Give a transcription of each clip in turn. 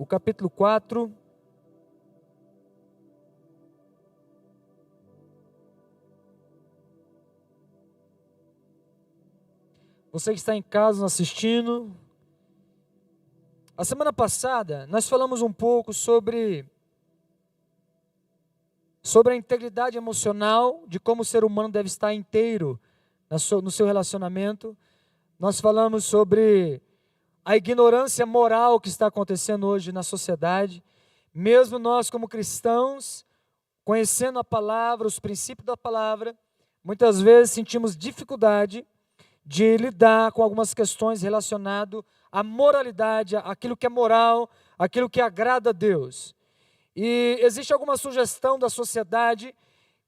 o capítulo 4. Você que está em casa nos assistindo, a semana passada nós falamos um pouco sobre a integridade emocional, de como o ser humano deve estar inteiro no seu relacionamento. Nós falamos sobre a ignorância moral que está acontecendo hoje na sociedade. Mesmo nós como cristãos, conhecendo a palavra, os princípios da palavra, muitas vezes sentimos dificuldade de lidar com algumas questões relacionadas à moralidade, aquilo que é moral, aquilo que agrada a Deus. E existe alguma sugestão da sociedade,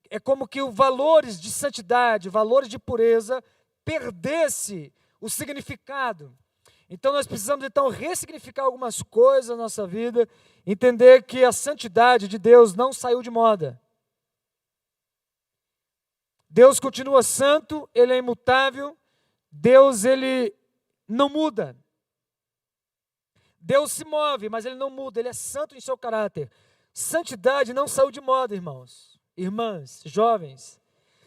é como que os valores de santidade, valores de pureza, perdesse o significado. Então nós precisamos então ressignificar algumas coisas na nossa vida, entender que a santidade de Deus não saiu de moda. Deus continua santo, Ele é imutável, Deus, Ele não muda. Deus se move, mas Ele não muda, Ele é santo em seu caráter. Santidade não saiu de moda, irmãos, irmãs, jovens.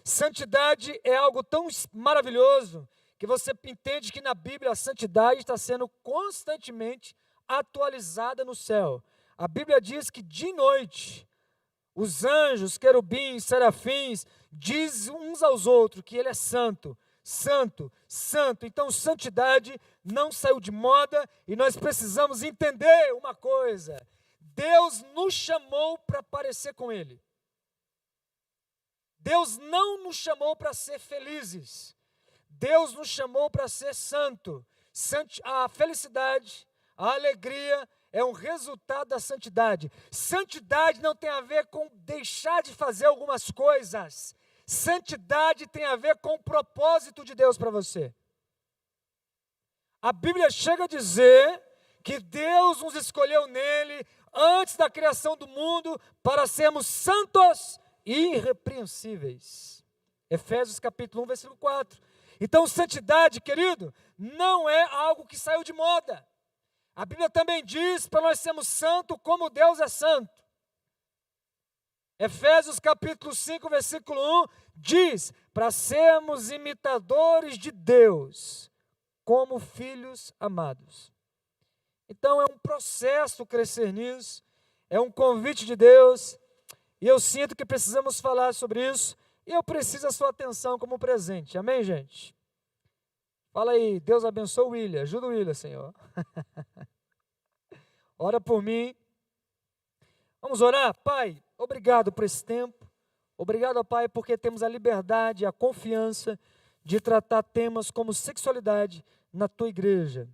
Santidade é algo tão maravilhoso que você entende que na Bíblia a santidade está sendo constantemente atualizada no céu. A Bíblia diz que de noite os anjos, querubins, serafins, dizem uns aos outros que Ele é santo, santo, santo. Então santidade não saiu de moda e nós precisamos entender uma coisa: Deus nos chamou para parecer com Ele. Deus não nos chamou para ser felizes. Deus nos chamou para ser santo. A felicidade, a alegria é um resultado da santidade. Santidade não tem a ver com deixar de fazer algumas coisas. Santidade tem a ver com o propósito de Deus para você. A Bíblia chega a dizer que Deus nos escolheu nele antes da criação do mundo para sermos santos e irrepreensíveis. Efésios capítulo 1, versículo 4. Então, santidade, querido, não é algo que saiu de moda. A Bíblia também diz para nós sermos santos como Deus é santo. Efésios capítulo 5, versículo 1, diz para sermos imitadores de Deus, como filhos amados. Então é um processo crescer nisso, é um convite de Deus, e eu sinto que precisamos falar sobre isso, e eu preciso da sua atenção como presente, amém, gente? Fala aí, Deus abençoe o William, ajuda o William, Senhor. Ora por mim. Vamos orar? Pai, obrigado por esse tempo, obrigado, Pai, porque temos a liberdade, a confiança de tratar temas como sexualidade na Tua igreja.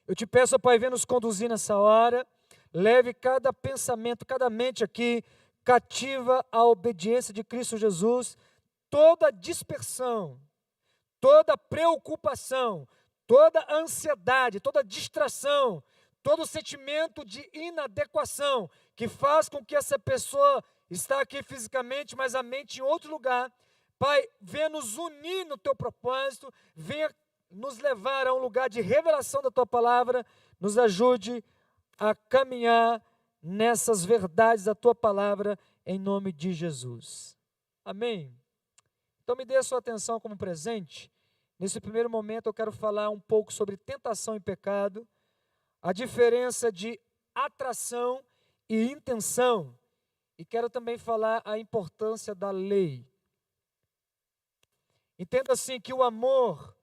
Eu te peço, Pai, venha nos conduzir nessa hora, leve cada pensamento, cada mente aqui, cativa à obediência de Cristo Jesus, toda dispersão, toda preocupação, toda ansiedade, toda distração, todo sentimento de inadequação, que faz com que essa pessoa está aqui fisicamente, mas a mente em outro lugar. Pai, venha nos unir no Teu propósito, venha nos levar a um lugar de revelação da Tua palavra, nos ajude a caminhar nessas verdades da Tua palavra, em nome de Jesus. Amém? Então me dê a sua atenção como presente. Nesse primeiro momento eu quero falar um pouco sobre tentação e pecado, a diferença de atração e intenção, e quero também falar a importância da lei. Entenda assim que o amor,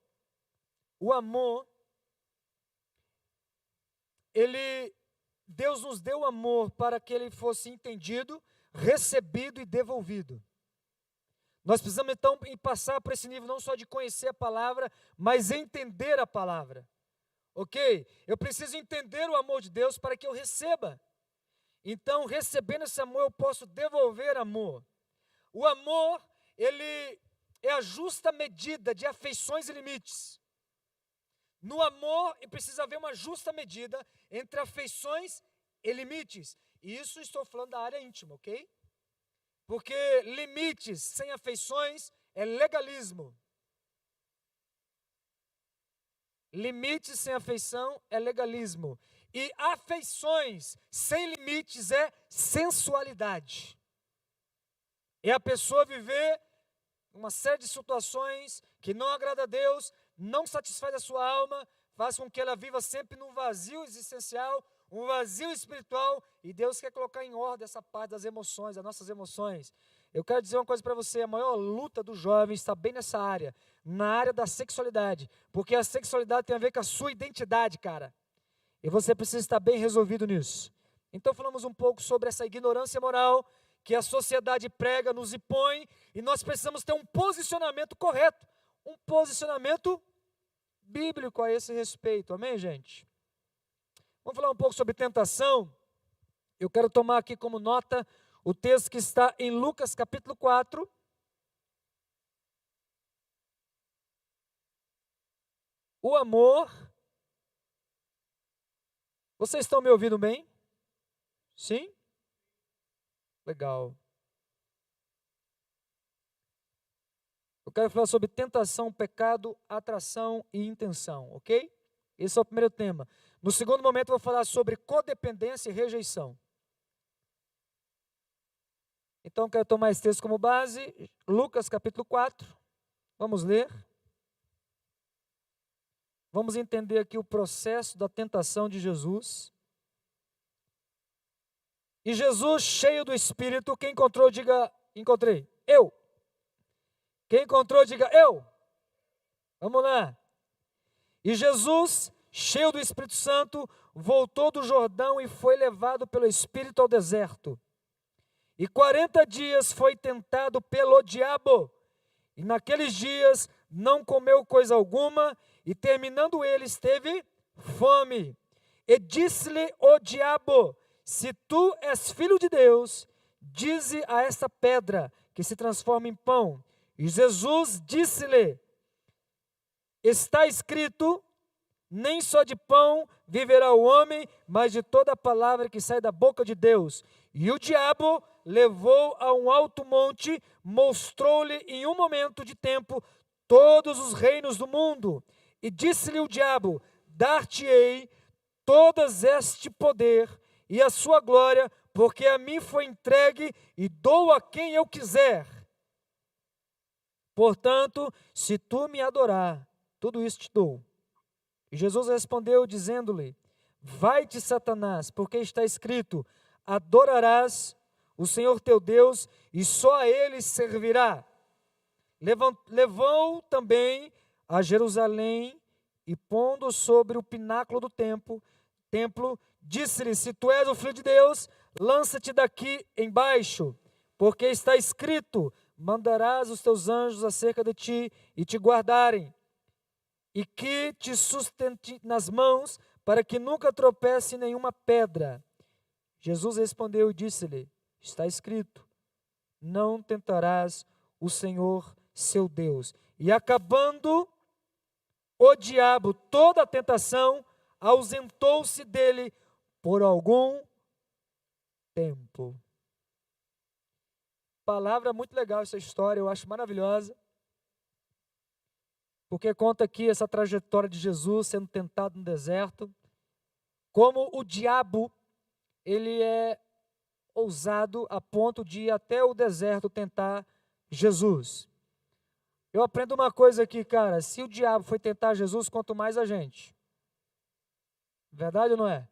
Deus nos deu o amor para que ele fosse entendido, recebido e devolvido. Nós precisamos então passar por esse nível não só de conhecer a palavra, mas entender a palavra. Ok? Eu preciso entender o amor de Deus para que eu receba. Então, recebendo esse amor, eu posso devolver amor. O amor, ele é a justa medida de afeições e limites. No amor, precisa haver uma justa medida entre afeições e limites. E isso estou falando da área íntima, ok? Porque limites sem afeições é legalismo. Limites sem afeição é legalismo. e afeições sem limites é sensualidade. É a pessoa viver uma série de situações que não agrada a Deus, não satisfaz a sua alma, faz com que ela viva sempre num vazio existencial, um vazio espiritual, e Deus quer colocar em ordem essa parte das emoções, das nossas emoções. Eu quero dizer uma coisa para você, a maior luta do jovem está bem nessa área, na área da sexualidade, porque a sexualidade tem a ver com a sua identidade, cara, e você precisa estar bem resolvido nisso. Então falamos um pouco sobre essa ignorância moral que a sociedade prega, nos impõe, e nós precisamos ter um posicionamento correto, um posicionamento bíblico a esse respeito, amém, gente? Vamos falar um pouco sobre tentação. Eu quero tomar aqui como nota o texto que está em Lucas capítulo 4. O amor. Vocês estão me ouvindo bem? Sim? Legal. Eu quero falar sobre tentação, pecado, atração e intenção, ok? Esse é o primeiro tema. No segundo momento eu vou falar sobre codependência e rejeição. Então eu quero tomar esse texto como base, Lucas capítulo 4. Vamos ler. Vamos entender aqui o processo da tentação de Jesus. E Jesus, cheio do Espírito, quem encontrou, diga, encontrei. Eu. Quem encontrou, diga, eu. Vamos lá. E Jesus, cheio do Espírito Santo, voltou do Jordão e foi levado pelo Espírito ao deserto. E 40 dias foi tentado pelo diabo. E naqueles dias não comeu coisa alguma, e terminando eles teve fome. E disse-lhe o diabo: se tu és filho de Deus, dize a esta pedra que se transforma em pão. E Jesus disse-lhe: está escrito, nem só de pão viverá o homem, mas de toda a palavra que sai da boca de Deus. E o diabo levou a um alto monte, mostrou-lhe em um momento de tempo todos os reinos do mundo. E disse-lhe o diabo: dar-te-ei todas este poder e a sua glória, porque a mim foi entregue e dou a quem eu quiser. Portanto, se tu me adorar, tudo isso te dou. E Jesus respondeu, dizendo-lhe: vai-te, Satanás, porque está escrito: adorarás o Senhor teu Deus e só a Ele servirá. Levou também a Jerusalém e pondo sobre o pináculo do templo, disse-lhe: se tu és o Filho de Deus, lança-te daqui embaixo, porque está escrito: mandarás os teus anjos acerca de ti e te guardarem, e que te sustente nas mãos, para que nunca tropece em nenhuma pedra. Jesus respondeu e disse-lhe: está escrito: não tentarás o Senhor seu Deus. E acabando o diabo toda a tentação, ausentou-se dele por algum tempo. Palavra muito legal essa história, eu acho maravilhosa, porque conta aqui essa trajetória de Jesus sendo tentado no deserto, como o diabo, ele é ousado a ponto de ir até o deserto tentar Jesus. Eu aprendo uma coisa aqui, cara, se o diabo foi tentar Jesus, quanto mais a gente. Verdade ou não é?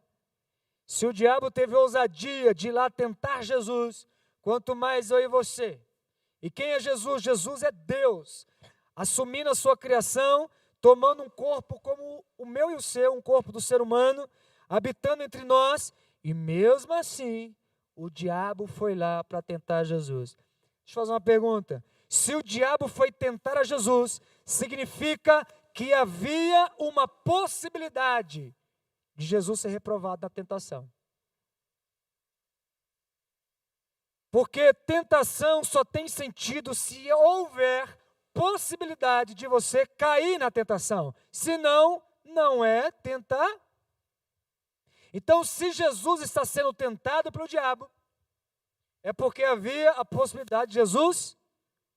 Se o diabo teve ousadia de ir lá tentar Jesus, quanto mais eu e você. E quem é Jesus? Jesus é Deus, assumindo a sua criação, tomando um corpo como o meu e o seu, um corpo do ser humano, habitando entre nós, e mesmo assim, o diabo foi lá para tentar Jesus. Deixa eu fazer uma pergunta. Se o diabo foi tentar a Jesus, significa que havia uma possibilidade de Jesus ser reprovado na tentação. Porque tentação só tem sentido se houver possibilidade de você cair na tentação. Senão, não é tentar. Então, se Jesus está sendo tentado pelo diabo, é porque havia a possibilidade de Jesus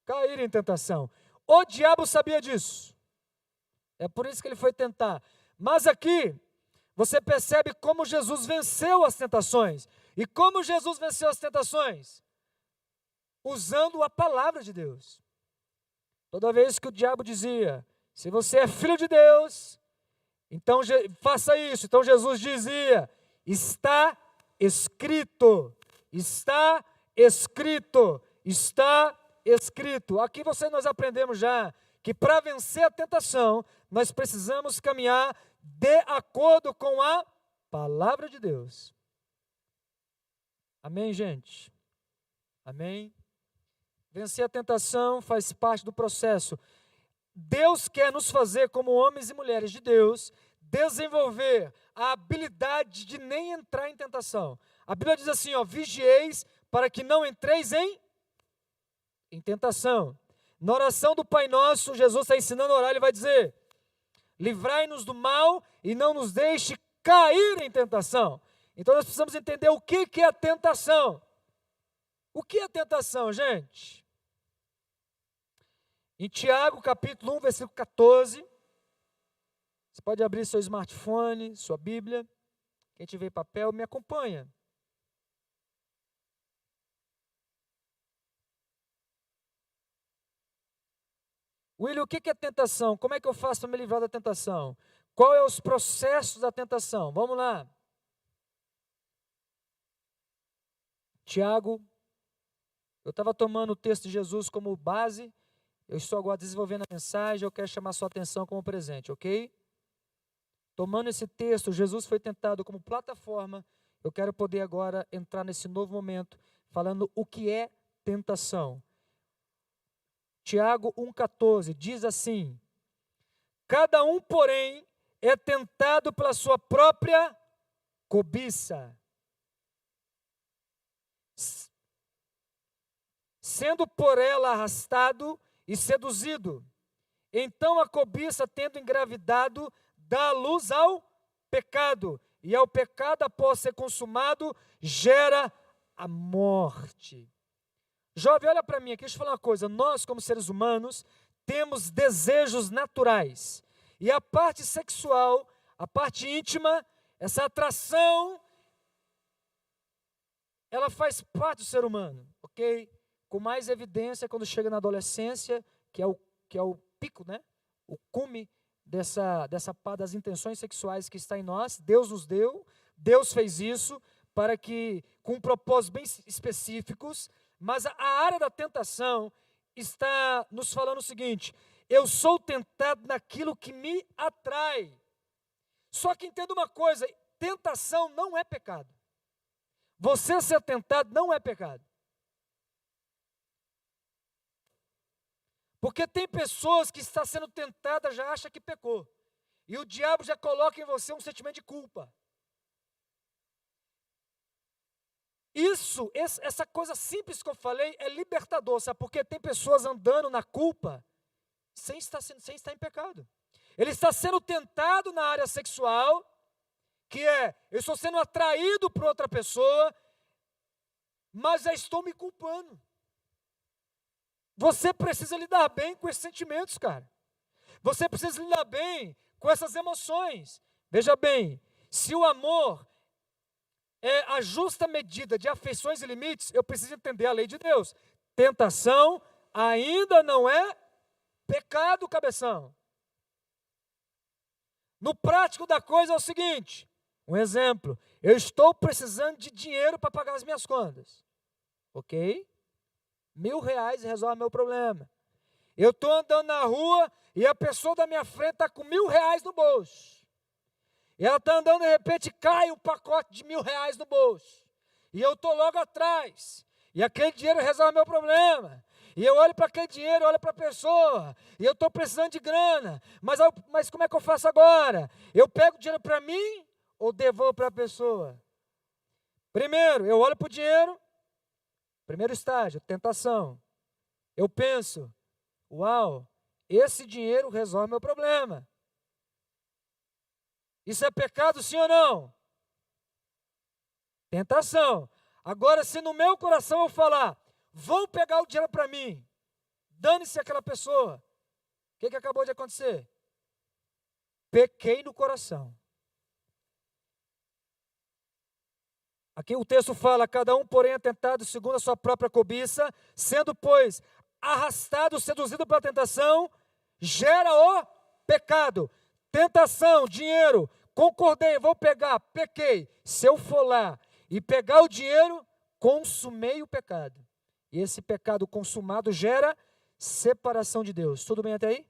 cair em tentação. O diabo sabia disso. É por isso que ele foi tentar. Mas aqui, você percebe como Jesus venceu as tentações. E como Jesus venceu as tentações? Usando a palavra de Deus. Toda vez que o diabo dizia, se você é filho de Deus, então faça isso. Então Jesus dizia, está escrito, está escrito, está escrito. Aqui nós aprendemos já que para vencer a tentação, nós precisamos caminhar de acordo com a palavra de Deus. Amém, gente? Amém? Vencer a tentação faz parte do processo. Deus quer nos fazer, como homens e mulheres de Deus, desenvolver a habilidade de nem entrar em tentação. A Bíblia diz assim, vigieis para que não entreis em tentação. Na oração do Pai Nosso, Jesus está ensinando a orar, ele vai dizer, livrai-nos do mal e não nos deixe cair em tentação. Então nós precisamos entender o que é a tentação. O que é tentação, gente? Em Tiago, capítulo 1, versículo 14, você pode abrir seu smartphone, sua Bíblia, quem tiver papel, me acompanha. William, o que é tentação? Como é que eu faço para me livrar da tentação? Qual é os processos da tentação? Vamos lá. Tiago, eu estava tomando o texto de Jesus como base, eu estou agora desenvolvendo a mensagem, eu quero chamar sua atenção como presente, ok? Tomando esse texto, Jesus foi tentado como plataforma, eu quero poder agora entrar nesse novo momento, falando o que é tentação. Tiago 1,14 diz assim, cada um, porém, é tentado pela sua própria cobiça, sendo por ela arrastado e seduzido. Então a cobiça, tendo engravidado, dá luz ao pecado, e ao pecado, após ser consumado, gera a morte. Jovem, olha para mim aqui, deixa eu falar uma coisa. Nós, como seres humanos, temos desejos naturais. E a parte sexual, a parte íntima, essa atração, ela faz parte do ser humano, ok? Com mais evidência quando chega na adolescência, que é o pico, né? O cume das intenções sexuais que está em nós. Deus nos deu, Deus fez isso para que, com propósitos bem específicos, mas a área da tentação está nos falando o seguinte, eu sou tentado naquilo que me atrai. Só que entenda uma coisa, tentação não é pecado. Você ser tentado não é pecado. Porque tem pessoas que estão sendo tentadas, já acha que pecou. E o diabo já coloca em você um sentimento de culpa. Essa coisa simples que eu falei é libertador, sabe? Porque tem pessoas andando na culpa sem estar em pecado. Ele está sendo tentado na área sexual, que é, eu estou sendo atraído por outra pessoa, mas já estou me culpando. Você precisa lidar bem com esses sentimentos, cara. Você precisa lidar bem com essas emoções. Veja bem, se o amor é a justa medida de afeições e limites, eu preciso entender a lei de Deus. Tentação ainda não é pecado, cabeção. No prático da coisa é o seguinte, um exemplo, eu estou precisando de dinheiro para pagar as minhas contas, ok? R$1.000 resolve meu problema. Eu estou andando na rua e a pessoa da minha frente está com R$1.000 no bolso. E ela está andando, de repente cai um pacote de R$1.000 no bolso. E eu estou logo atrás. E aquele dinheiro resolve meu problema. E eu olho para aquele dinheiro, olho para a pessoa. E eu estou precisando de grana. Mas como é que eu faço agora? Eu pego o dinheiro para mim ou devolvo para a pessoa? Primeiro, eu olho para o dinheiro. Primeiro estágio, tentação. Eu penso, uau, esse dinheiro resolve meu problema. Isso é pecado, sim ou não? Tentação. Agora, se no meu coração eu falar, vou pegar o dinheiro para mim, dane-se aquela pessoa, o que acabou de acontecer? Pequei no coração. Aqui o texto fala, cada um, porém, é tentado segundo a sua própria cobiça, sendo, pois, arrastado, seduzido pela tentação, gera o pecado. Tentação, dinheiro, concordei, vou pegar, pequei. Se eu for lá e pegar o dinheiro, consumei o pecado. E esse pecado consumado gera separação de Deus. Tudo bem até aí?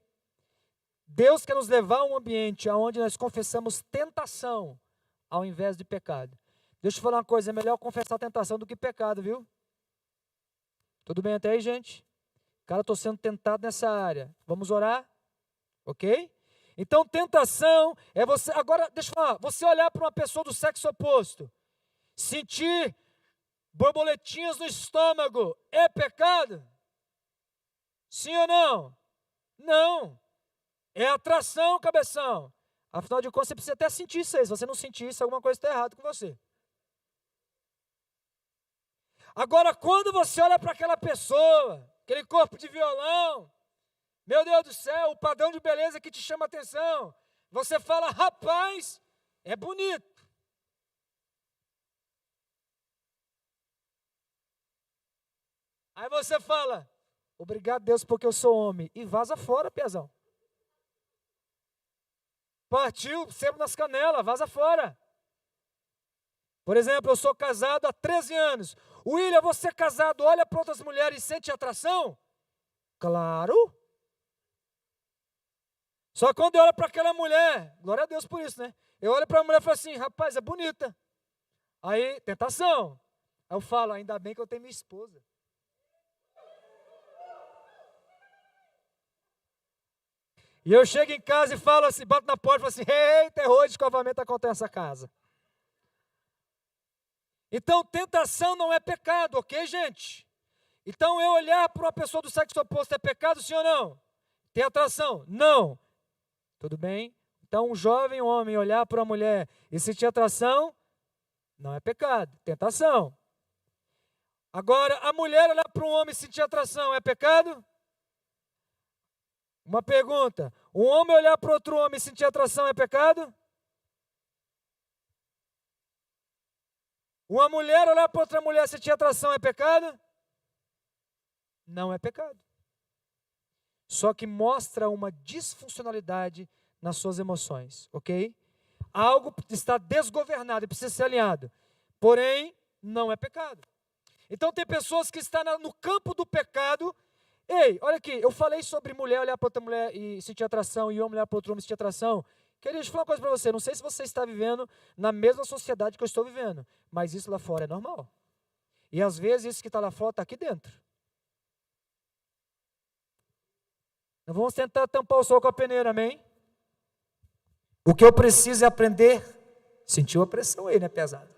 Deus quer nos levar a um ambiente onde nós confessamos tentação ao invés de pecado. Deixa eu te falar uma coisa, é melhor confessar tentação do que pecado, viu? Tudo bem até aí, gente? Cara, estou sendo tentado nessa área. Vamos orar? Ok? Então, tentação é você... Agora, deixa eu falar. Você olhar para uma pessoa do sexo oposto, sentir borboletinhas no estômago, é pecado? Sim ou não? Não. É atração, cabeção. Afinal de contas, você precisa até sentir isso aí. Se você não sentir isso, alguma coisa está errada com você. Agora, quando você olha para aquela pessoa, aquele corpo de violão, meu Deus do céu, o padrão de beleza que te chama a atenção, você fala, rapaz, é bonito. Aí você fala, obrigado Deus porque eu sou homem, e vaza fora, piazão. Partiu, sempre nas canelas, vaza fora. Por exemplo, eu sou casado há 13 anos. William, você casado, olha para outras mulheres e sente atração? Claro. Só quando eu olho para aquela mulher, glória a Deus por isso, né? Eu olho para a mulher e falo assim, rapaz, é bonita. Aí, tentação. Aí eu falo, ainda bem que eu tenho minha esposa. E eu chego em casa e falo assim, bato na porta e falo assim, ei, terror de escovamento acontece nessa casa. Então, tentação não é pecado, ok, gente? Então, eu olhar para uma pessoa do sexo oposto é pecado, sim ou não? Tem atração? Não. Tudo bem? Então, um jovem homem olhar para uma mulher e sentir atração, não é pecado, tentação. Agora, a mulher olhar para um homem e sentir atração, é pecado? Uma pergunta, um homem olhar para outro homem e sentir atração, é pecado? Uma mulher olhar para outra mulher e sentir atração, é pecado? Não é pecado. Só que mostra uma disfuncionalidade nas suas emoções, ok? Algo está desgovernado e precisa ser alinhado. Porém, não é pecado. Então tem pessoas que estão no campo do pecado. Ei, olha aqui, eu falei sobre mulher olhar para outra mulher e sentir atração e homem olhar para outro homem e sentir atração. Queria te falar uma coisa para você, não sei se você está vivendo na mesma sociedade que eu estou vivendo, mas isso lá fora é normal. E às vezes isso que está lá fora está aqui dentro. Nós vamos tentar tampar o sol com a peneira, amém? O que eu preciso é aprender, sentiu a pressão aí, né, pesado?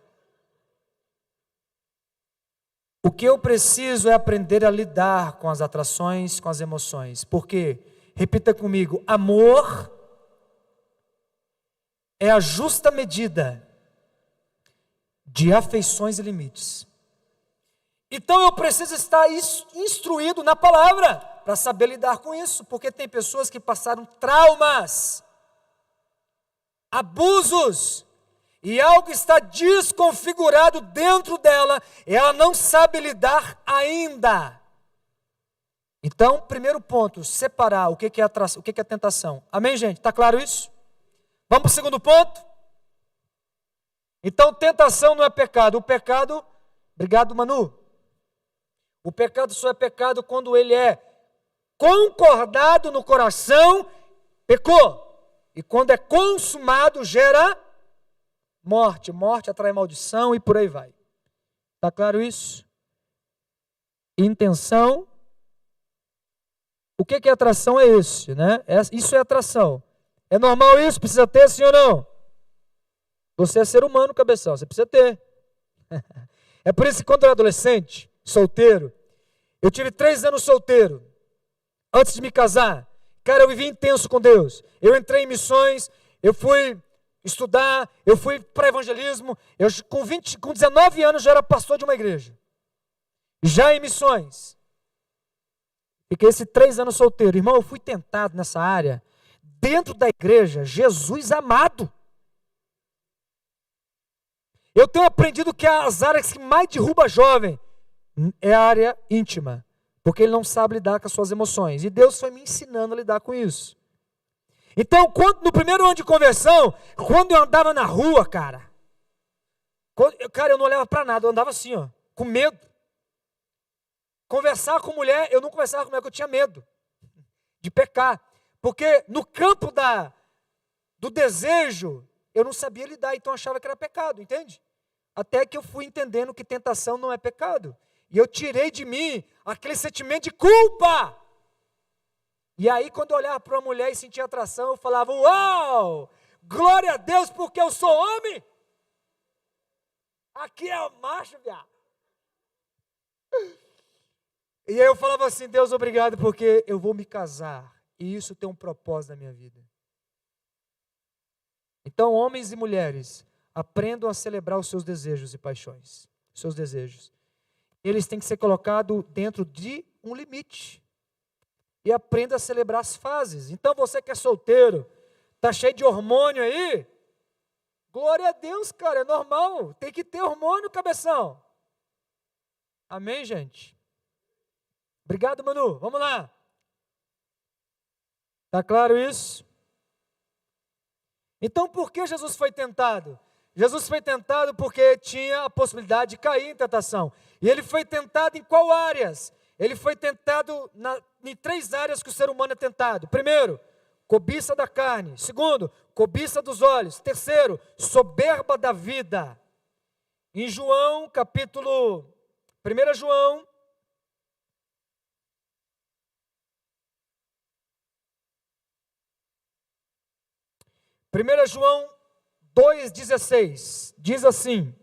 O que eu preciso é aprender a lidar com as atrações, com as emoções. Porque, repita comigo, amor é a justa medida de afeições e limites. Então eu preciso estar instruído na palavra para saber lidar com isso, porque tem pessoas que passaram traumas, abusos, e algo está desconfigurado dentro dela, e ela não sabe lidar ainda. Então, primeiro ponto, separar o que é atração, o que é tentação. Amém, gente? Está claro isso? Vamos para o segundo ponto? Então, tentação não é pecado. O pecado, obrigado Manu, o pecado só é pecado quando ele é concordado no coração, pecou. E quando é consumado, gera morte. Morte atrai maldição e por aí vai. Está claro isso? Intenção. O que é atração? É esse, né? Isso é atração. É normal isso? Precisa ter, sim ou não? Você é ser humano, cabeção, você precisa ter. É por isso que quando eu era adolescente, solteiro, eu tive 3 anos solteiro, antes de me casar. Cara, eu vivi intenso com Deus. Eu entrei em missões, eu fui estudar, eu fui para evangelismo. Eu, com 19 anos já era pastor de uma igreja. Já em missões. Fiquei esses 3 anos solteiro. Irmão, eu fui tentado nessa área. Dentro da igreja, Jesus amado. Eu tenho aprendido que as áreas que mais derruba jovem é a área íntima, porque ele não sabe lidar com as suas emoções. E Deus foi me ensinando a lidar com isso. Então, no primeiro ano de conversão, quando eu andava na rua, cara, eu não olhava para nada, eu andava assim, ó, com medo. Conversar com mulher, eu não conversava com mulher, porque eu tinha medo de pecar. Porque no campo do desejo, eu não sabia lidar, então eu achava que era pecado, entende? Até que eu fui entendendo que tentação não é pecado. E eu tirei de mim aquele sentimento de culpa. E aí, quando eu olhava para uma mulher e sentia atração, eu falava, uau, glória a Deus, porque eu sou homem. Aqui é o macho, viado. E aí eu falava assim, Deus, obrigado, porque eu vou me casar. E isso tem um propósito na minha vida. Então, homens e mulheres, aprendam a celebrar os seus desejos e paixões. Os seus desejos. Eles têm que ser colocados dentro de um limite. E aprenda a celebrar as fases. Então, você que é solteiro, está cheio de hormônio aí, glória a Deus, cara, é normal. Tem que ter hormônio, cabeção. Amém, gente? Obrigado, Manu. Vamos lá. Está claro isso? Então, por que Jesus foi tentado? Jesus foi tentado porque tinha a possibilidade de cair em tentação. E ele foi tentado em qual áreas? Ele foi tentado em 3 áreas que o ser humano é tentado. Primeiro, cobiça da carne. Segundo, cobiça dos olhos. Terceiro, soberba da vida. Em João, capítulo 1 João, João 2,16, diz assim: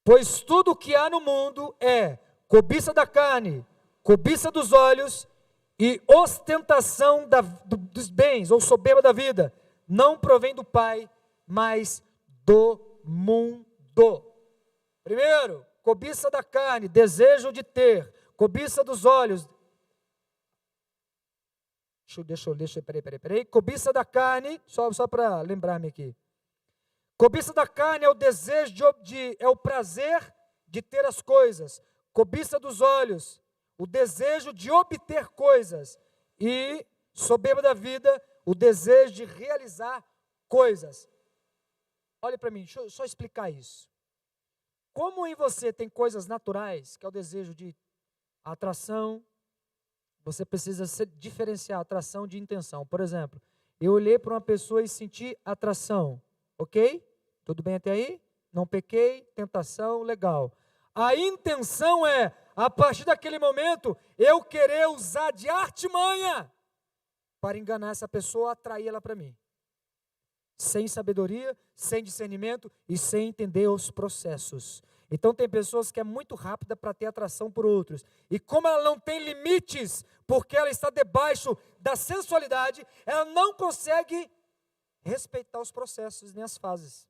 pois tudo o que há no mundo é cobiça da carne, cobiça dos olhos e ostentação dos bens, ou soberba da vida, não provém do Pai, mas do mundo. Primeiro, cobiça da carne, desejo de ter, cobiça dos olhos. Peraí. Cobiça da carne, só para lembrar-me aqui. Cobiça da carne é o desejo é o prazer de ter as coisas. Cobiça dos olhos, o desejo de obter coisas. E soberba da vida, o desejo de realizar coisas. Olhe para mim, deixa eu só explicar isso. Como em você tem coisas naturais, que é o desejo de atração, você precisa diferenciar atração de intenção. Por exemplo, eu olhei para uma pessoa e senti atração, ok? Tudo bem até aí? Não pequei, tentação, legal. A intenção é, a partir daquele momento, eu querer usar de artimanha para enganar essa pessoa, atrair ela para mim. Sem sabedoria, sem discernimento e sem entender os processos. Então tem pessoas que é muito rápida para ter atração por outros. E como ela não tem limites, porque ela está debaixo da sensualidade, ela não consegue respeitar os processos nem as fases.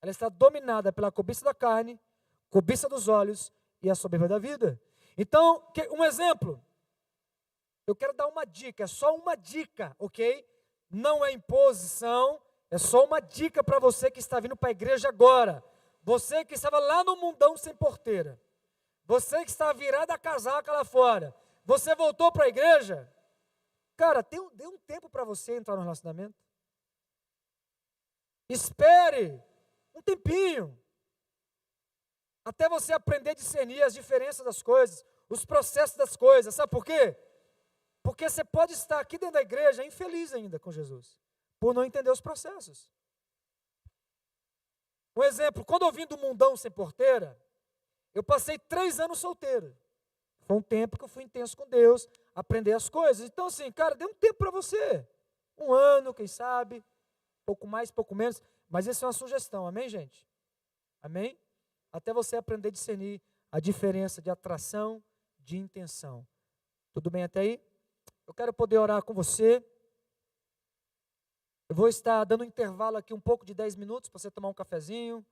Ela está dominada pela cobiça da carne, cobiça dos olhos e a soberba da vida. Então, um exemplo. Eu quero dar uma dica, é só uma dica, ok? Não é imposição. É só uma dica para você que está vindo para a igreja agora. Você que estava lá no mundão sem porteira. Você que está virado a casaca lá fora. Você voltou para a igreja. Cara, dê um tempo para você entrar no relacionamento. Espere um tempinho. Até você aprender a discernir as diferenças das coisas. Os processos das coisas. Sabe por quê? Porque você pode estar aqui dentro da igreja infeliz ainda com Jesus. Por não entender os processos. Um exemplo, quando eu vim do mundão sem porteira, eu passei 3 anos solteiro. Foi um tempo que eu fui intenso com Deus, aprender as coisas. Então assim, cara, dê um tempo para você. 1 ano, quem sabe, pouco mais, pouco menos. Mas isso é uma sugestão, amém, gente? Amém? Até você aprender a discernir a diferença de atração, de intenção. Tudo bem até aí? Eu quero poder orar com você. Eu vou estar dando um intervalo aqui um pouco de 10 minutos para você tomar um cafezinho,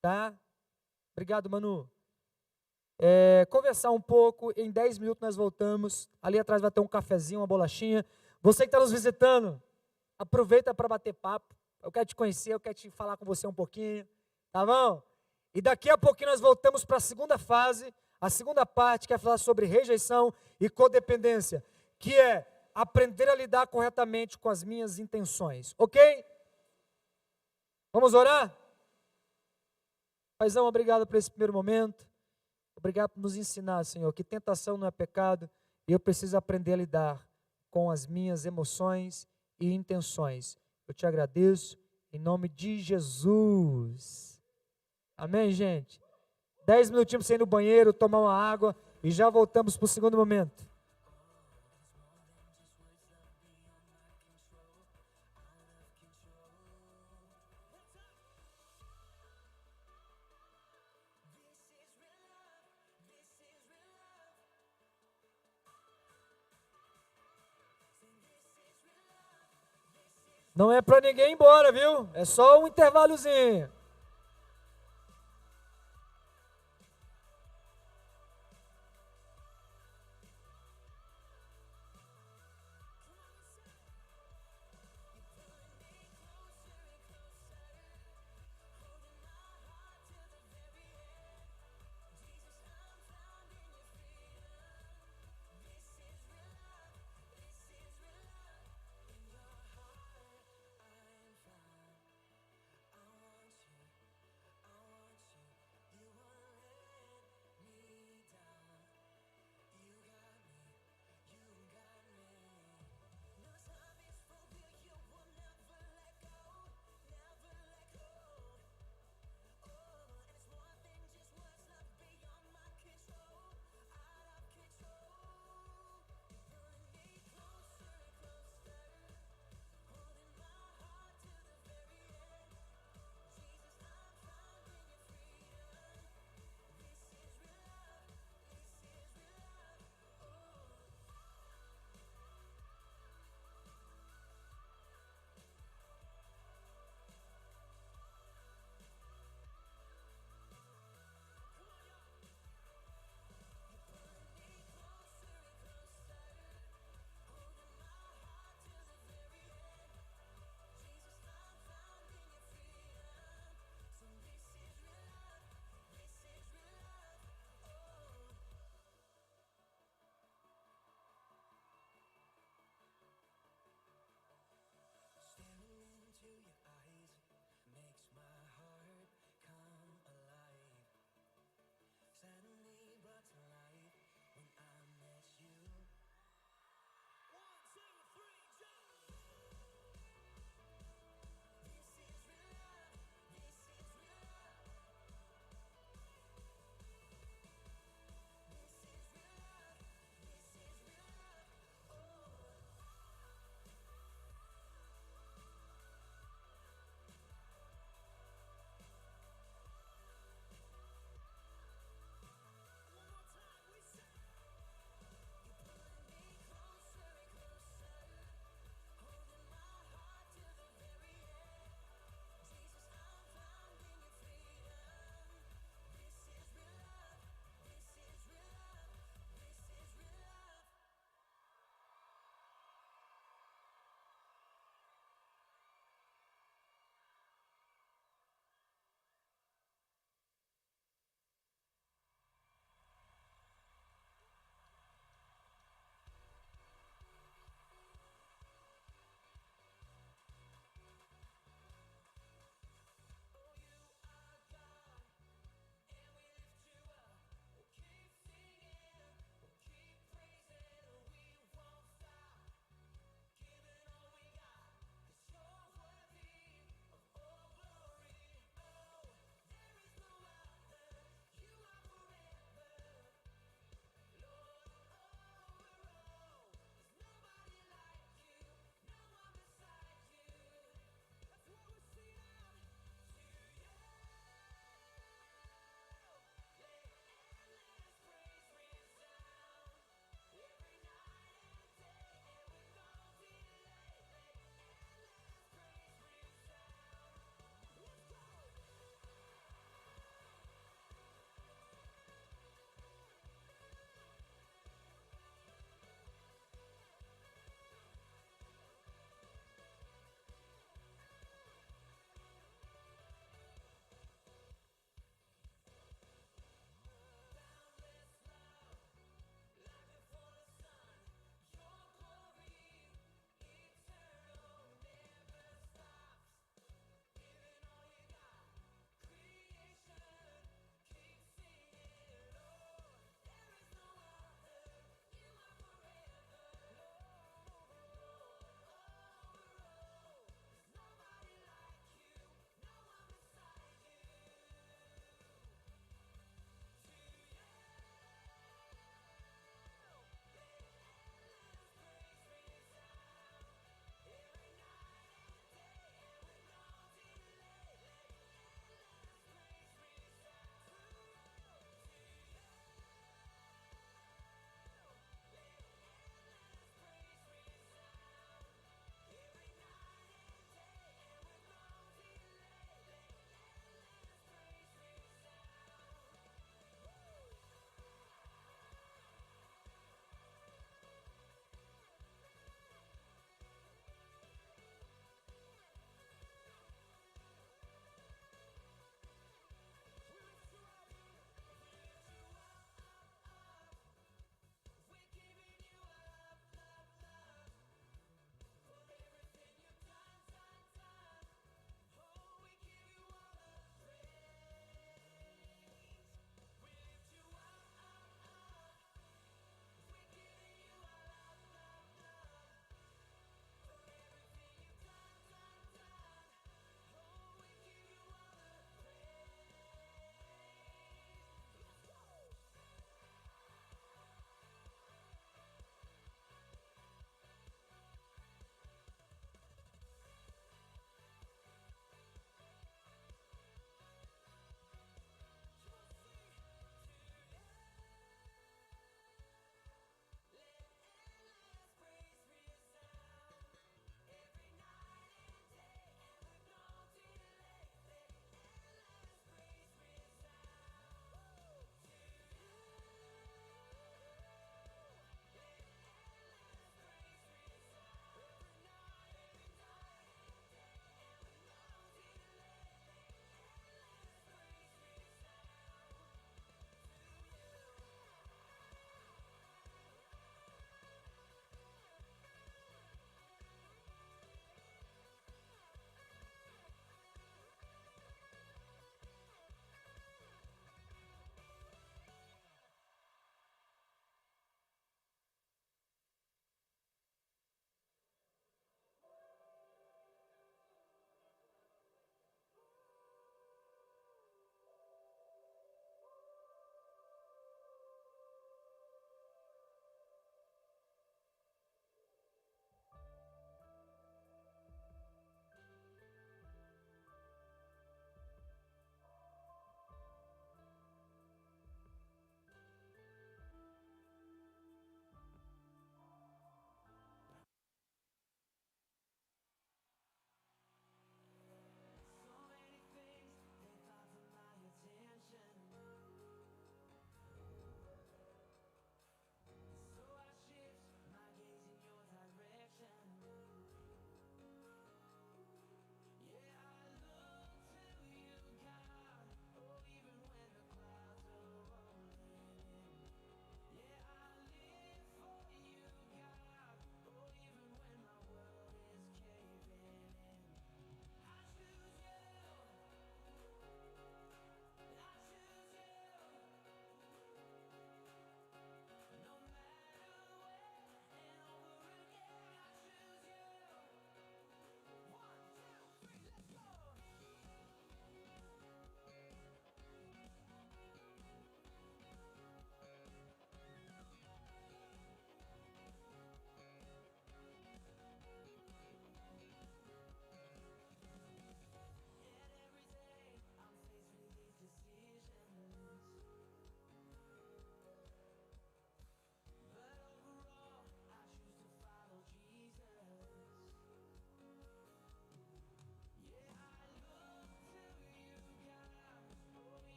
tá? Obrigado, Manu. Conversar um pouco, em 10 minutos nós voltamos. Ali atrás vai ter um cafezinho, uma bolachinha. Você que está nos visitando, aproveita para bater papo. Eu quero te conhecer, eu quero te falar com você um pouquinho, tá bom? E daqui a pouquinho nós voltamos para a segunda fase, a segunda parte que é falar sobre rejeição e codependência, que é aprender a lidar corretamente com as minhas intenções, ok? Vamos orar? Paizão, obrigado por esse primeiro momento. Obrigado por nos ensinar, Senhor, que tentação não é pecado e eu preciso aprender a lidar com as minhas emoções e intenções. Eu te agradeço em nome de Jesus. Amém, gente? 10 minutinhos para você ir no banheiro, tomar uma água e já voltamos para o segundo momento. Não é para ninguém ir embora, viu? É só um intervalozinho.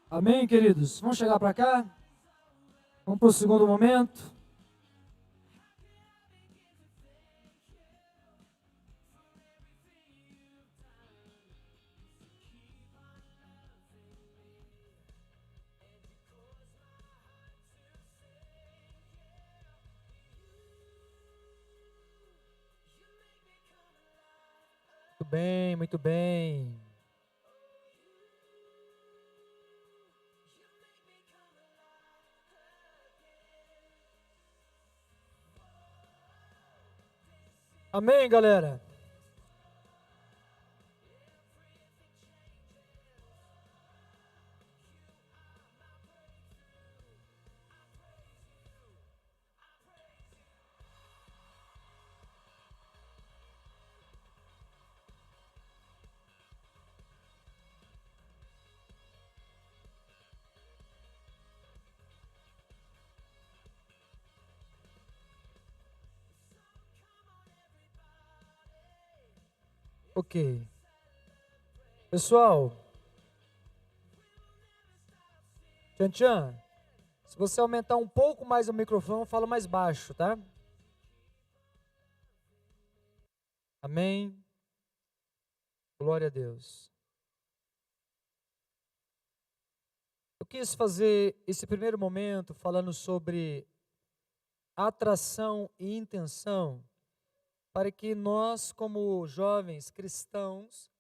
Amém, queridos? Vamos chegar para cá? Vamos para o segundo momento. Muito bem, muito bem. Amém, galera? Ok. Pessoal, tchan, tchan. Se você aumentar um pouco mais o microfone, eu falo mais baixo, tá? Amém. Glória a Deus. Eu quis fazer esse primeiro momento falando sobre atração e intenção, para que nós, como jovens cristãos,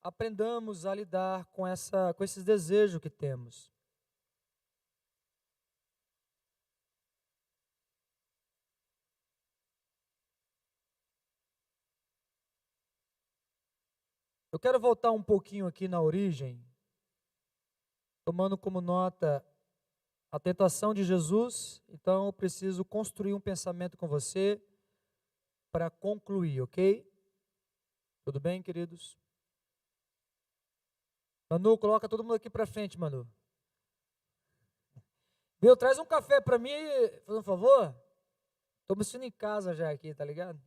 aprendamos a lidar com esses desejos que temos. Eu quero voltar um pouquinho aqui na origem, tomando como nota a tentação de Jesus. Então eu preciso construir um pensamento com você para concluir, ok? Tudo bem, queridos? Manu, coloca todo mundo aqui para frente, Manu. Viu, traz um café para mim, faz um favor. Tô me sentindo em casa já aqui, tá ligado?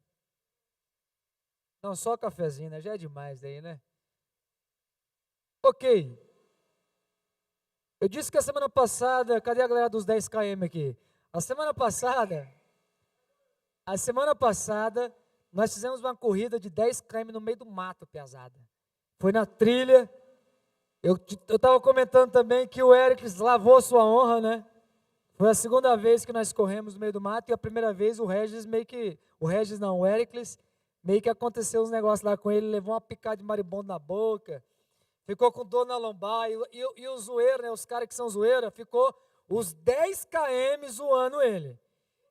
Não, só cafezinho, né? Já é demais daí, né? Ok. Eu disse que a semana passada, cadê a galera dos 10 km aqui? A semana passada, nós fizemos uma corrida de 10 km no meio do mato, pesada. Foi na trilha. Eu estava comentando também que o Eric lavou sua honra, né? Foi a segunda vez que nós corremos no meio do mato e a primeira vez o Ericles, meio que aconteceu uns negócios lá com ele, levou uma picada de marimbondo na boca, ficou com dor na lombar e o zoeiro, né? Os caras que são zoeira, ficou os 10 km zoando ele.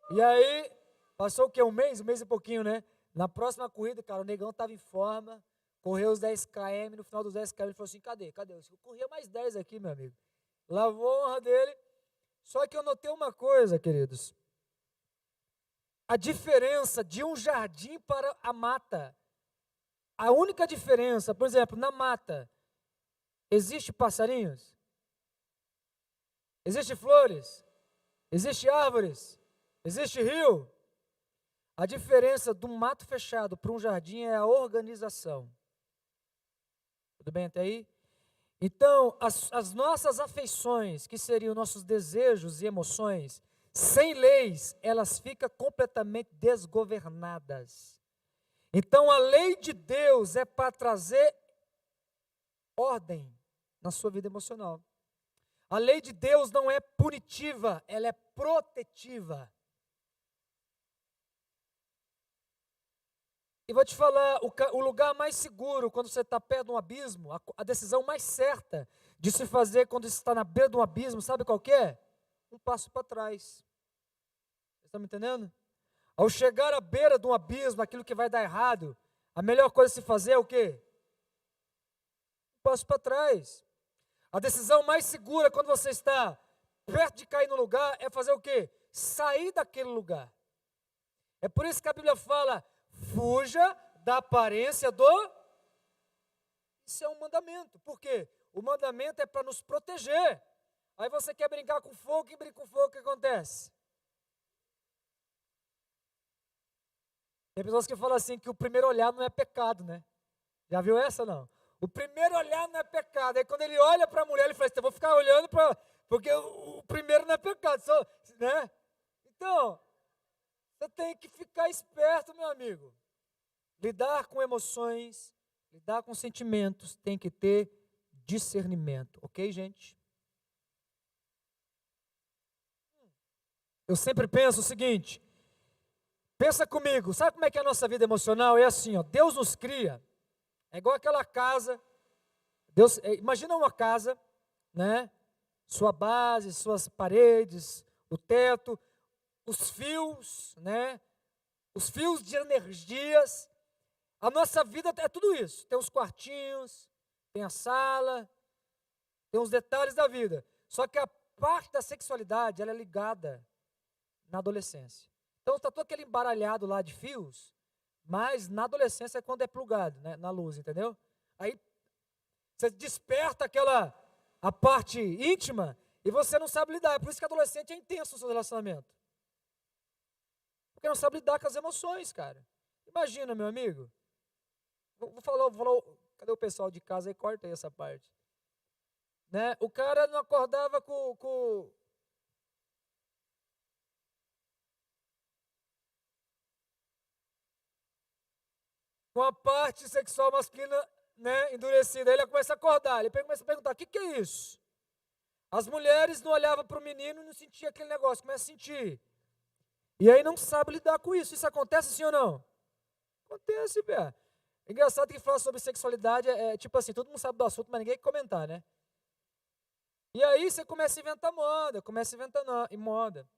E aí, passou o quê? Um mês e pouquinho, né? Na próxima corrida, cara, o negão estava em forma, correu os 10 km, no final dos 10 km ele falou assim, cadê? Eu corria mais 10 aqui, meu amigo. Lavou a honra dele. Só que eu notei uma coisa, queridos. A diferença de um jardim para a mata. A única diferença, por exemplo, na mata, existe passarinhos? Existe flores? Existe árvores? Existe rio? A diferença do mato fechado para um jardim é a organização. Tudo bem até aí? Então, as nossas afeições, que seriam nossos desejos e emoções, sem leis, elas ficam completamente desgovernadas. Então, a lei de Deus é para trazer ordem na sua vida emocional. A lei de Deus não é punitiva, ela é protetiva. E vou te falar, o lugar mais seguro quando você está perto de um abismo, a decisão mais certa de se fazer quando você está na beira de um abismo, sabe qual que é? Um passo para trás. Você está me entendendo? Ao chegar à beira de um abismo, aquilo que vai dar errado, a melhor coisa a se fazer é o quê? Um passo para trás. A decisão mais segura quando você está perto de cair no lugar é fazer o quê? Sair daquele lugar. É por isso que a Bíblia fala, fuja da aparência do... Isso é um mandamento. Por quê? O mandamento é para nos proteger. Aí você quer brincar com fogo, e brinca com fogo, o que acontece? Tem pessoas que falam assim, que o primeiro olhar não é pecado, né? Já viu essa, não? O primeiro olhar não é pecado. Aí quando ele olha para a mulher, ele fala assim, eu vou ficar olhando para... Porque o primeiro não é pecado, só, né? Então, você tem que ficar esperto, meu amigo. Lidar com emoções, lidar com sentimentos, tem que ter discernimento. Ok, gente? Eu sempre penso o seguinte, pensa comigo, sabe como é que é a nossa vida emocional? É assim, ó, Deus nos cria, é igual aquela casa, imagina uma casa, né? Sua base, suas paredes, o teto, os fios, né? Os fios de energias. A nossa vida é tudo isso. Tem os quartinhos, tem a sala, tem os detalhes da vida. Só que a parte da sexualidade, ela é ligada na adolescência. Então está todo aquele embaralhado lá de fios, mas na adolescência é quando é plugado, né, na luz, entendeu? Aí você desperta a parte íntima e você não sabe lidar. É por isso que adolescente é intenso no seu relacionamento. Porque não sabe lidar com as emoções, cara. Imagina, meu amigo. Vou falar, cadê o pessoal de casa aí? Corta aí essa parte. Né? O cara não acordava com a parte sexual masculina, né, endurecida. Aí ele começa a acordar, ele começa a perguntar, o que é isso? As mulheres não olhavam para o menino e não sentiam aquele negócio, começa a sentir. E aí não sabe lidar com isso. Isso acontece sim ou não? Acontece, Pé. Engraçado que falar sobre sexualidade é tipo assim, todo mundo sabe do assunto, mas ninguém quer comentar, né? E aí você começa a inventar moda, moda.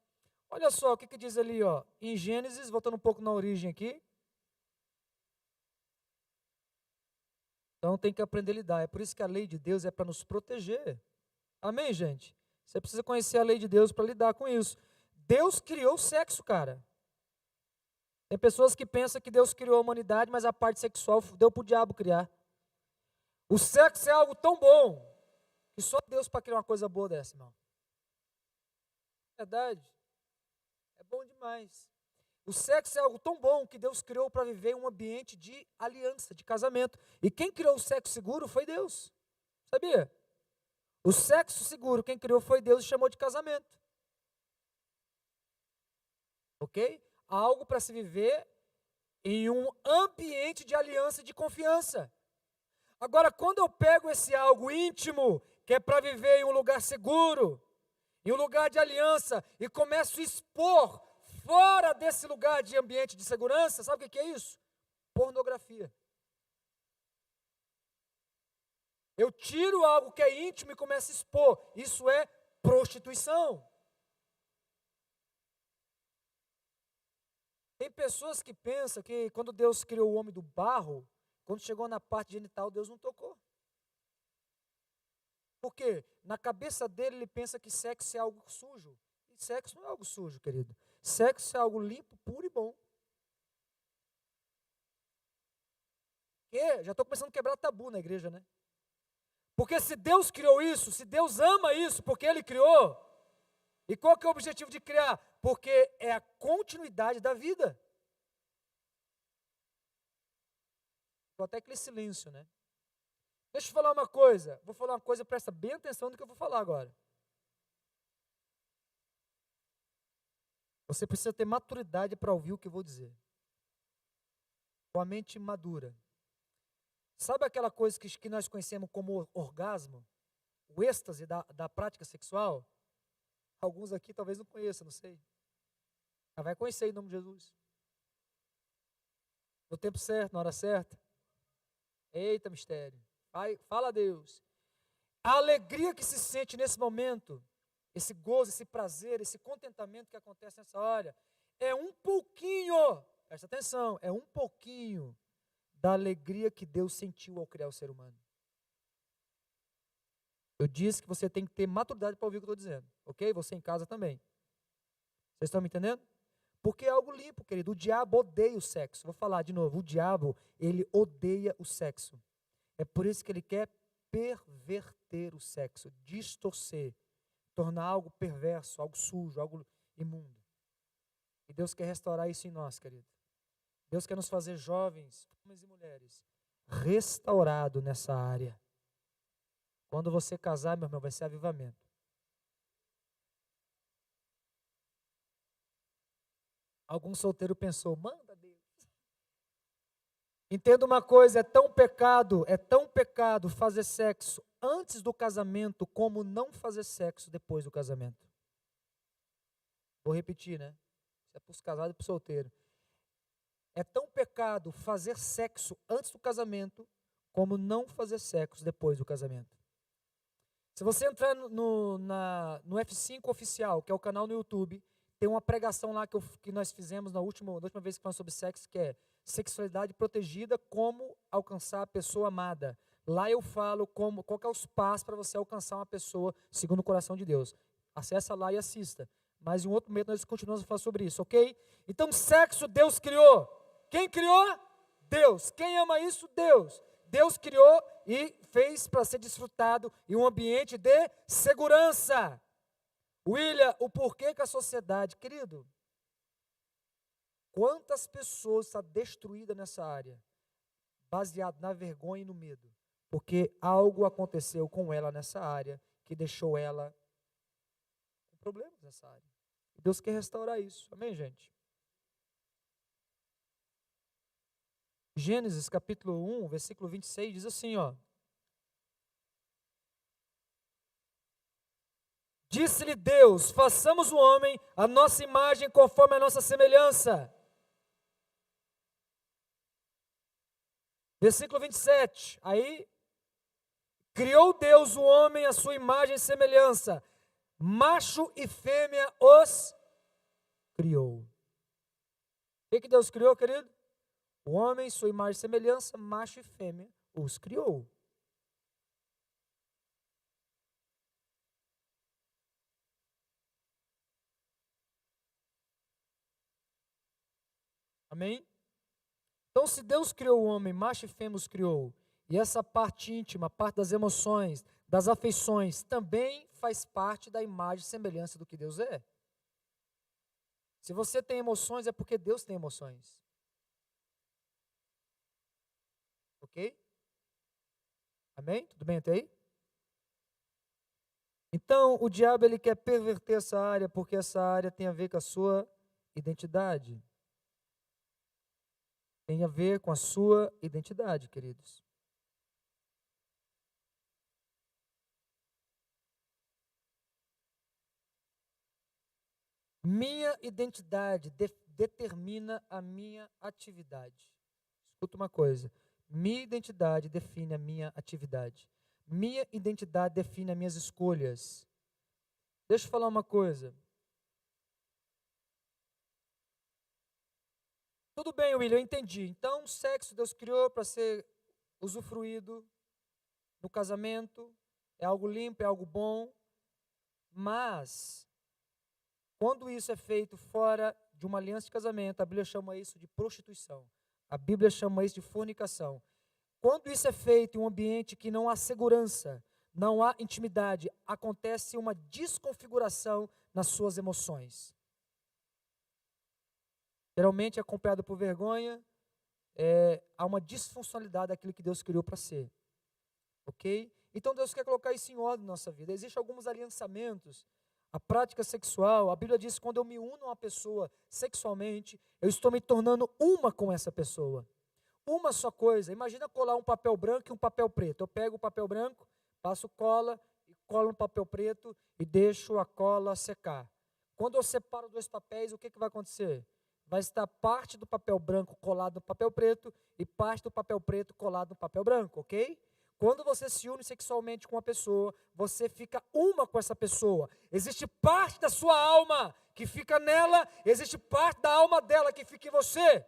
Olha só o que diz ali, ó, em Gênesis, voltando um pouco na origem aqui. Então tem que aprender a lidar. É por isso que a lei de Deus é para nos proteger. Amém, gente? Você precisa conhecer a lei de Deus para lidar com isso. Deus criou o sexo, cara. Tem pessoas que pensam que Deus criou a humanidade, mas a parte sexual deu para o diabo criar. O sexo é algo tão bom que só Deus para criar uma coisa boa dessa, irmão. Verdade. É bom demais. O sexo é algo tão bom que Deus criou para viver em um ambiente de aliança, de casamento. E quem criou o sexo seguro foi Deus. Sabia? O sexo seguro, quem criou foi Deus e chamou de casamento. Ok? Algo para se viver em um ambiente de aliança e de confiança. Agora, quando eu pego esse algo íntimo, que é para viver em um lugar seguro, em um lugar de aliança, e começo a expor fora desse lugar de ambiente de segurança, sabe o que é isso? Pornografia. Eu tiro algo que é íntimo e começo a expor. Isso é prostituição. Tem pessoas que pensam que quando Deus criou o homem do barro, quando chegou na parte genital, Deus não tocou. Por quê? Na cabeça dele, ele pensa que sexo é algo sujo. E sexo não é algo sujo, querido. Sexo é algo limpo, puro e bom. Já estou começando a quebrar tabu na igreja, né? Porque se Deus criou isso, se Deus ama isso, porque Ele criou, e qual que é o objetivo de criar? Porque é a continuidade da vida. Ficou até aquele silêncio, né? Deixa eu falar uma coisa, vou falar uma coisa, presta bem atenção no que eu vou falar agora. Você precisa ter maturidade para ouvir o que eu vou dizer. Com a mente madura. Sabe aquela coisa que nós conhecemos como orgasmo? O êxtase da prática sexual? Alguns aqui talvez não conheçam, não sei. Mas vai conhecer em nome de Jesus. No tempo certo, na hora certa. Eita mistério. Fala a Deus. A alegria que se sente nesse momento, esse gozo, esse prazer, esse contentamento que acontece nessa hora, é um pouquinho, presta atenção, é um pouquinho da alegria que Deus sentiu ao criar o ser humano. Eu disse que você tem que ter maturidade para ouvir o que eu estou dizendo, ok? Você em casa também. Vocês estão me entendendo? Porque é algo limpo, querido. O diabo odeia o sexo. Vou falar de novo. O diabo, ele odeia o sexo. É por isso que ele quer perverter o sexo, distorcer, tornar algo perverso, algo sujo, algo imundo. E Deus quer restaurar isso em nós, querido. Deus quer nos fazer jovens, homens e mulheres, restaurado nessa área. Quando você casar, meu irmão, vai ser avivamento. Algum solteiro pensou, manda Deus. Entenda uma coisa, é tão pecado fazer sexo antes do casamento como não fazer sexo depois do casamento. Vou repetir, né? Isso é para os casados e para os solteiros. É tão pecado fazer sexo antes do casamento como não fazer sexo depois do casamento. Se você entrar no F5 Oficial, que é o canal no YouTube, tem uma pregação lá que nós fizemos na última vez que falamos sobre sexo, que é sexualidade protegida, como alcançar a pessoa amada. Lá eu falo qual que é os passos para você alcançar uma pessoa segundo o coração de Deus. Acessa lá e assista. Mas em um outro momento nós continuamos a falar sobre isso, ok? Então, sexo Deus criou. Quem criou? Deus. Quem ama isso? Deus. Deus criou e fez para ser desfrutado em um ambiente de segurança. William, o porquê que a sociedade, querido, quantas pessoas estão destruídas nessa área, baseado na vergonha e no medo, porque algo aconteceu com ela nessa área, que deixou ela com problemas nessa área. E Deus quer restaurar isso, amém, gente? Gênesis capítulo 1, versículo 26, diz assim, ó. Disse-lhe Deus, façamos o homem a nossa imagem conforme a nossa semelhança. Versículo 27, aí, criou Deus o homem à sua imagem e semelhança, macho e fêmea os criou. O que Deus criou, querido? O homem, sua imagem e semelhança, macho e fêmea, os criou. Amém? Então, se Deus criou o homem, macho e fêmea os criou, e essa parte íntima, parte das emoções, das afeições, também faz parte da imagem e semelhança do que Deus é. Se você tem emoções, é porque Deus tem emoções. Ok? Amém? Tudo bem até aí? Então, o diabo ele quer perverter essa área, porque essa área tem a ver com a sua identidade. Tem a ver com a sua identidade, queridos. Minha identidade determina a minha atividade. Escuta uma coisa. Minha identidade define a minha atividade. Minha identidade define as minhas escolhas. Deixa eu falar uma coisa. Tudo bem, William, eu entendi. Então, o sexo Deus criou para ser usufruído no casamento. É algo limpo, é algo bom. Mas, quando isso é feito fora de uma aliança de casamento, a Bíblia chama isso de prostituição. A Bíblia chama isso de fornicação. Quando isso é feito em um ambiente que não há segurança, não há intimidade, acontece uma desconfiguração nas suas emoções. Geralmente é acompanhado por vergonha, há uma disfuncionalidade daquilo que Deus criou para ser. Ok? Então Deus quer colocar isso em ordem na nossa vida. Existem alguns aliançamentos. A prática sexual, a Bíblia diz que quando eu me uno a uma pessoa sexualmente, eu estou me tornando uma com essa pessoa. Uma só coisa. Imagina colar um papel branco e um papel preto. Eu pego o papel branco, passo cola e colo no papel preto e deixo a cola secar. Quando eu separo dois papéis, o que vai acontecer? Vai estar parte do papel branco colado no papel preto e parte do papel preto colado no papel branco, ok? Quando você se une sexualmente com uma pessoa, você fica uma com essa pessoa. Existe parte da sua alma que fica nela, existe parte da alma dela que fica em você.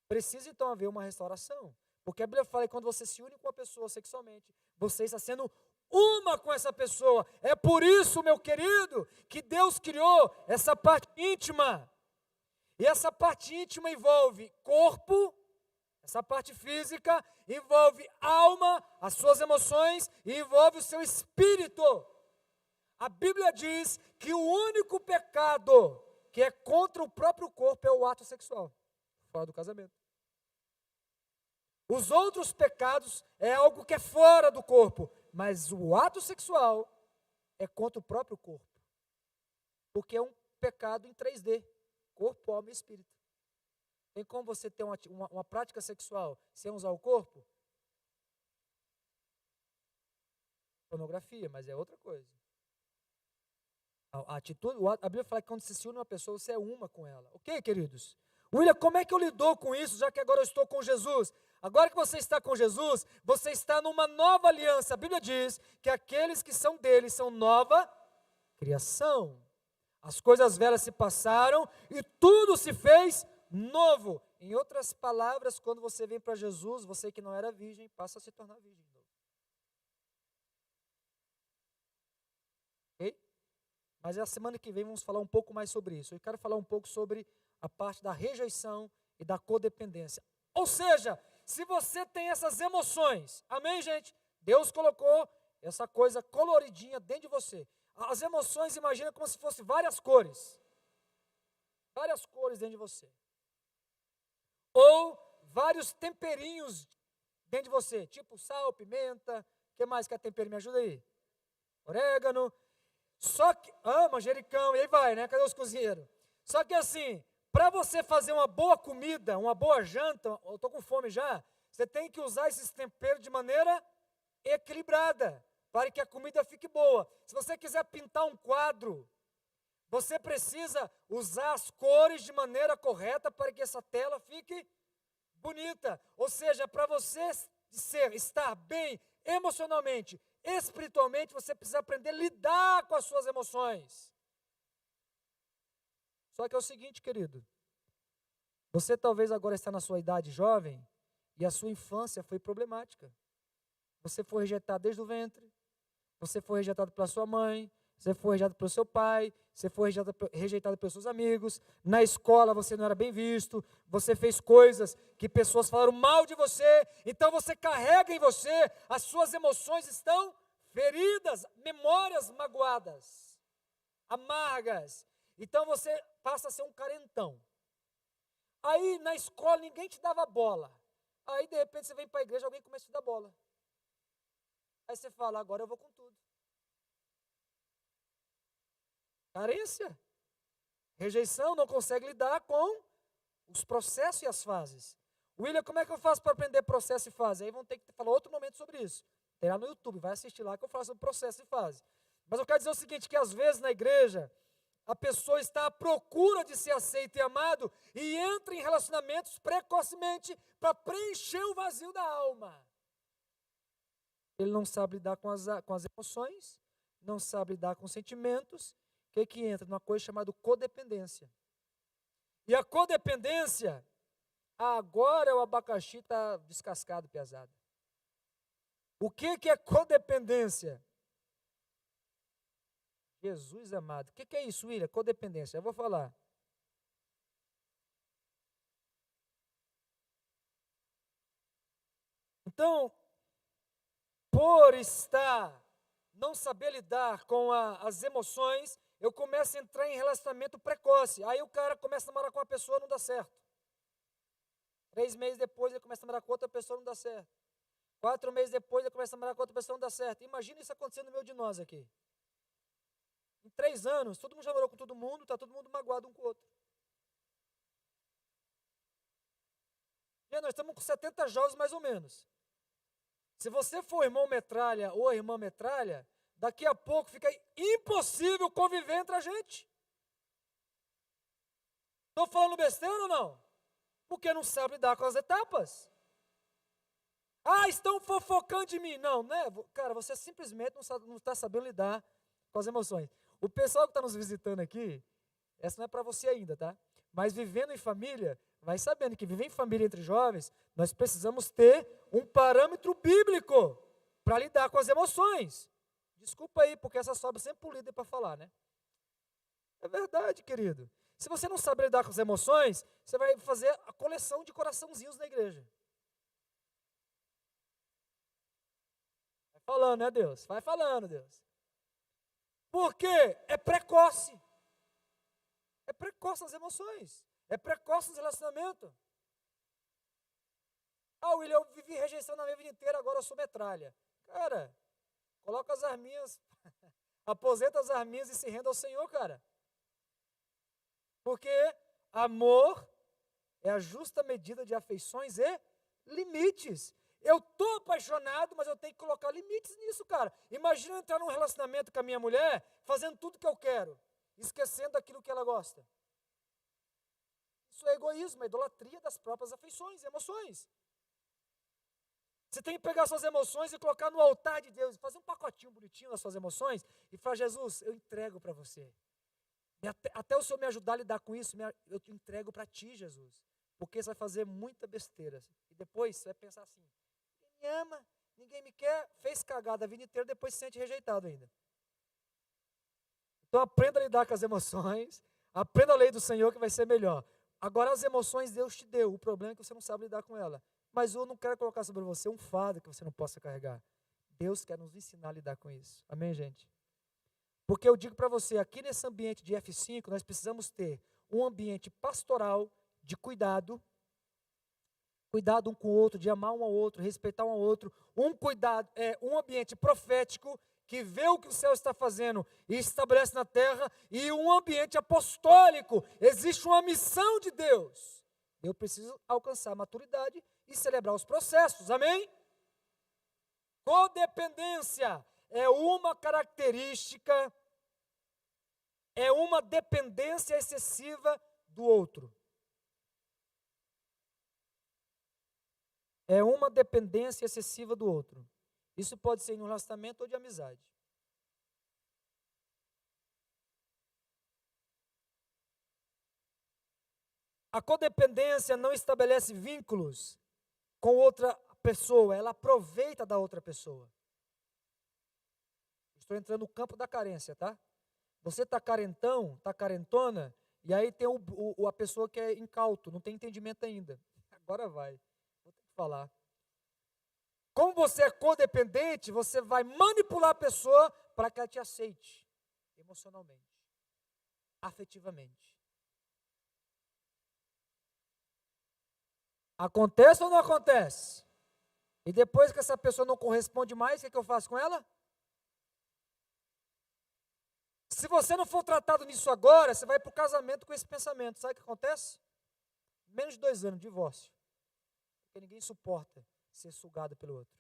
Precisa então haver uma restauração. Porque a Bíblia fala que quando você se une com uma pessoa sexualmente, você está sendo uma com essa pessoa. É por isso, meu querido, que Deus criou essa parte íntima. E essa parte íntima envolve corpo, essa parte física, envolve alma, as suas emoções e envolve o seu espírito. A Bíblia diz que o único pecado que é contra o próprio corpo é o ato sexual, fora do casamento. Os outros pecados é algo que é fora do corpo, mas o ato sexual é contra o próprio corpo. Porque é um pecado em 3D, corpo, alma e espírito. Tem como você ter uma prática sexual sem usar o corpo? Pornografia, mas é outra coisa. A atitude, a Bíblia fala que quando você se une uma pessoa, você é uma com ela. Ok, queridos? William, como é que eu lido com isso, já que agora eu estou com Jesus? Agora que você está com Jesus, você está numa nova aliança. A Bíblia diz que aqueles que são dele são nova criação. As coisas velhas se passaram e tudo se fez novo. Em outras palavras, quando você vem para Jesus, você que não era virgem, passa a se tornar virgem de novo. Ok? Mas a semana que vem vamos falar um pouco mais sobre isso. Eu quero falar um pouco sobre a parte da rejeição e da codependência. Ou seja, se você tem essas emoções, amém, gente? Deus colocou essa coisa coloridinha dentro de você. As emoções, imagina como se fossem várias cores. Várias cores dentro de você. Ou vários temperinhos dentro de você, tipo sal, pimenta, o que mais que é tempero? Me ajuda aí. Orégano. Só que, manjericão, e aí vai, né? Cadê os cozinheiros? Só que assim, para você fazer uma boa comida, uma boa janta, eu estou com fome já, você tem que usar esses temperos de maneira equilibrada, para que a comida fique boa. Se você quiser pintar um quadro, você precisa usar as cores de maneira correta para que essa tela fique bonita. Ou seja, para você estar bem emocionalmente, espiritualmente, você precisa aprender a lidar com as suas emoções. Só que é o seguinte, querido, você talvez agora está na sua idade jovem e a sua infância foi problemática. Você foi rejeitado desde o ventre, você foi rejeitado pela sua mãe, você foi rejeitado pelo seu pai, você foi rejeitado pelos seus amigos, na escola você não era bem visto, você fez coisas que pessoas falaram mal de você, então você carrega em você, as suas emoções estão feridas, memórias magoadas, amargas, então você passa a ser um carentão. Aí na escola ninguém te dava bola, aí de repente você vem para a igreja, alguém começa a te dar bola. Aí você fala, agora eu vou com tudo. Carência. Rejeição, não consegue lidar com os processos e as fases. William, como é que eu faço para aprender processo e fase? Aí vão ter que falar outro momento sobre isso. Tem lá no YouTube, vai assistir lá que eu falo sobre processo e fase. Mas eu quero dizer o seguinte, que às vezes na igreja, a pessoa está à procura de ser aceito e amado e entra em relacionamentos precocemente para preencher o vazio da alma. Ele não sabe lidar com as emoções, não sabe lidar com os sentimentos. O que entra? Numa coisa chamada codependência. E a codependência, agora o abacaxi está descascado, pesado. O que é codependência? Jesus amado. O que é isso, William? Codependência. Eu vou falar. Então, por não saber lidar com as emoções, eu começo a entrar em relacionamento precoce. Aí o cara começa a namorar com uma pessoa, não dá certo. 3 meses depois ele começa a namorar com outra pessoa, não dá certo. 4 meses depois ele começa a namorar com outra pessoa, não dá certo. Imagina isso acontecendo no meio de nós aqui. Em 3 anos, todo mundo já namorou com todo mundo, está todo mundo magoado um com o outro. E nós estamos com 70 jovens mais ou menos. Se você for irmão metralha ou irmã metralha, daqui a pouco fica impossível conviver entre a gente. Estou falando besteira ou não? Porque não sabe lidar com as etapas. Estão fofocando de mim. Não, né? Cara, você simplesmente não está sabendo lidar com as emoções. O pessoal que está nos visitando aqui, essa não é para você ainda, tá? Mas vivendo em família, vai sabendo que viver em família entre jovens, nós precisamos ter um parâmetro bíblico para lidar com as emoções. Desculpa aí, porque essa sobra sempre por líder para falar, né? É verdade, querido. Se você não sabe lidar com as emoções, você vai fazer a coleção de coraçãozinhos na igreja. Vai falando, né, Deus? Vai falando, Deus. Por quê? É precoce. É precoce as emoções. É precoce os relacionamentos. Ah, William, eu vivi rejeição na minha vida inteira, agora eu sou metralha. Cara, coloca as arminhas, aposenta as arminhas e se renda ao Senhor, cara. Porque amor é a justa medida de afeições e limites. Eu estou apaixonado, mas eu tenho que colocar limites nisso, cara. Imagina eu entrar num relacionamento com a minha mulher, fazendo tudo que eu quero, esquecendo aquilo que ela gosta. Isso é egoísmo, é idolatria das próprias afeições e emoções. Você tem que pegar suas emoções e colocar no altar de Deus, fazer um pacotinho bonitinho das suas emoções e falar: Jesus, eu entrego para você. E até o Senhor me ajudar a lidar com isso, eu te entrego para ti, Jesus. Porque você vai fazer muita besteira. E depois você vai pensar assim: ninguém me ama, ninguém me quer, fez cagada a vida inteira, depois se sente rejeitado ainda. Então aprenda a lidar com as emoções, aprenda a lei do Senhor que vai ser melhor. Agora as emoções Deus te deu, o problema é que você não sabe lidar com ela. Mas eu não quero colocar sobre você um fardo que você não possa carregar. Deus quer nos ensinar a lidar com isso. Amém, gente? Porque eu digo para você, aqui nesse ambiente de F5, nós precisamos ter um ambiente pastoral de cuidado um com o outro, de amar um ao outro, respeitar um ao outro, um ambiente profético que vê o que o céu está fazendo e estabelece na terra, e um ambiente apostólico. Existe uma missão de Deus. Eu preciso alcançar a maturidade e celebrar os processos, amém? Codependência é uma característica, é uma dependência excessiva do outro. É uma dependência excessiva do outro. Isso pode ser em um relacionamento ou de amizade. A codependência não estabelece vínculos com outra pessoa, ela aproveita da outra pessoa. Estou entrando no campo da carência, tá? Você está carentão, está carentona, e aí tem a pessoa que é incauto, não tem entendimento ainda. Agora vai, vou ter que falar. Como você é codependente, você vai manipular a pessoa para que ela te aceite emocionalmente, afetivamente. Acontece ou não acontece? E depois que essa pessoa não corresponde mais, o que eu faço com ela? Se você não for tratado nisso agora, você vai para o casamento com esse pensamento. Sabe o que acontece? Menos de 2 anos, divórcio. Porque ninguém suporta ser sugado pelo outro.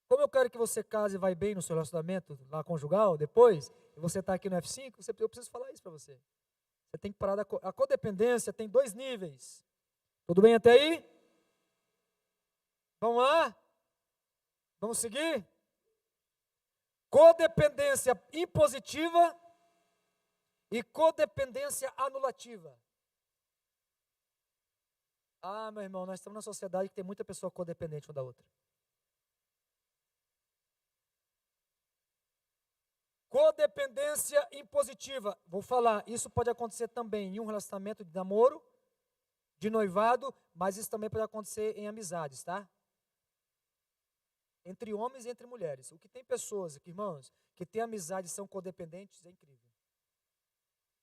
Como eu quero que você case e vai bem no seu relacionamento lá conjugal, depois, e você está aqui no F5, eu preciso falar isso para você. Você tem que parar a codependência tem 2 níveis. Tudo bem até aí? Vamos lá? Vamos seguir? Codependência impositiva e codependência anulativa. Ah, meu irmão, nós estamos numa sociedade que tem muita pessoa codependente uma da outra. Codependência impositiva. Vou falar, isso pode acontecer também em um relacionamento de namoro, de noivado, mas isso também pode acontecer em amizades, tá? Entre homens e entre mulheres. O que tem pessoas, irmãos, que têm amizade e são codependentes, é incrível.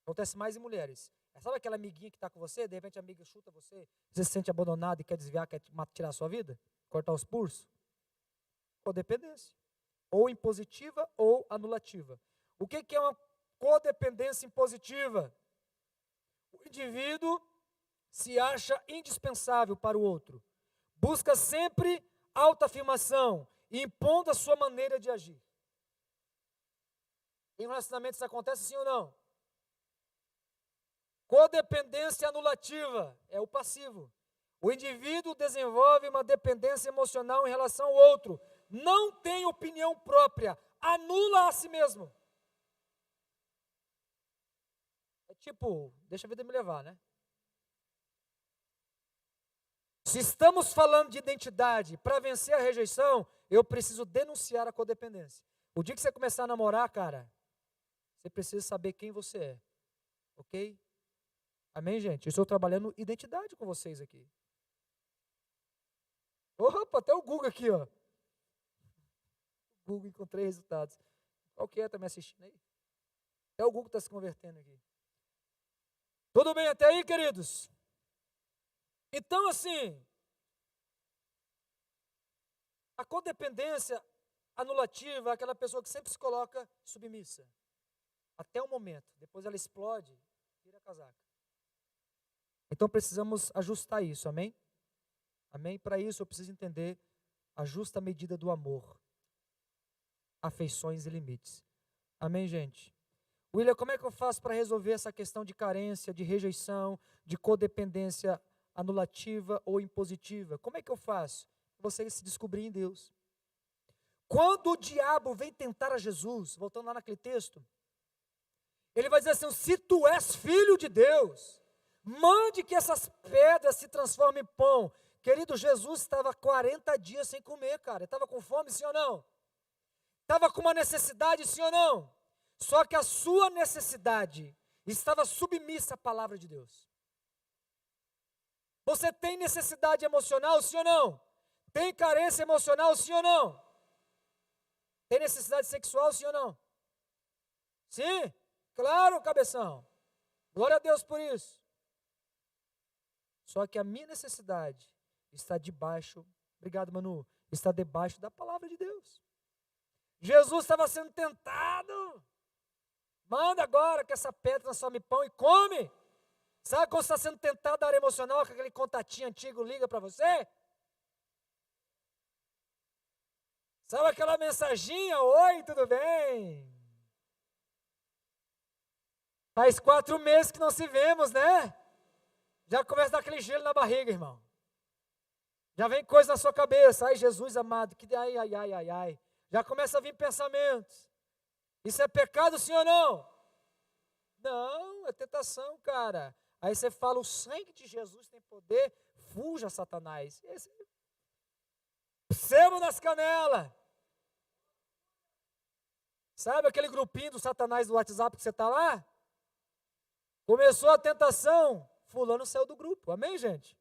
Acontece mais em mulheres. Sabe aquela amiguinha que está com você, de repente a amiga chuta você se sente abandonado e quer desviar, quer tirar a sua vida? Cortar os pulsos? Codependência. Ou impositiva ou anulativa. O que é uma codependência impositiva? O indivíduo se acha indispensável para o outro. Busca sempre autoafirmação, impondo a sua maneira de agir. Em relacionamentos isso acontece sim ou não? Codependência anulativa é o passivo. O indivíduo desenvolve uma dependência emocional em relação ao outro. Não tem opinião própria. Anula a si mesmo. É tipo, deixa a vida me levar, né? Se estamos falando de identidade, para vencer a rejeição, eu preciso denunciar a codependência. O dia que você começar a namorar, cara, você precisa saber quem você é. Ok? Amém, gente? Eu estou trabalhando identidade com vocês aqui. Opa, até o Google aqui, ó. Google, encontrei resultados. Qual que é? Está me assistindo aí? Até o Google está se convertendo aqui. Tudo bem até aí, queridos? Então, assim, a codependência anulativa é aquela pessoa que sempre se coloca submissa. Até o momento. Depois ela explode, vira casaca. Então precisamos ajustar isso, amém? Amém? Para isso eu preciso entender a justa medida do amor, afeições e limites. Amém, gente? William, como é que eu faço para resolver essa questão de carência, de rejeição, de codependência anulativa ou impositiva? Como é que eu faço? Você se descobrir em Deus. Quando o diabo vem tentar a Jesus, voltando lá naquele texto, ele vai dizer assim: se tu és filho de Deus, mande que essas pedras se transformem em pão. Querido, Jesus estava 40 dias sem comer, cara. Ele estava com fome, sim ou não? Estava com uma necessidade, sim ou não? Só que a sua necessidade estava submissa à palavra de Deus. Você tem necessidade emocional, sim ou não? Tem carência emocional, sim ou não? Tem necessidade sexual, sim ou não? Sim? Claro, cabeção. Glória a Deus por isso. Só que a minha necessidade está debaixo, obrigado, Manu, está debaixo da palavra de Deus. Jesus estava sendo tentado. Manda agora que essa pedra transforme em pão e come. Sabe quando você está sendo tentado da área emocional, que aquele contatinho antigo liga para você? Sabe aquela mensaginha? Oi, tudo bem? Faz 4 meses que não se vemos, né? Já começa a dar aquele gelo na barriga, irmão. Já vem coisa na sua cabeça. Ai, Jesus amado, que ai, ai, ai, ai, ai. Já começa a vir pensamentos. Isso é pecado, sim ou não? Não, é tentação, cara. Aí você fala, o sangue de Jesus tem poder, fuja, Satanás. Sebo nas canelas. Sabe aquele grupinho do Satanás do WhatsApp que você está lá? Começou a tentação, fulano saiu do grupo. Amém, gente?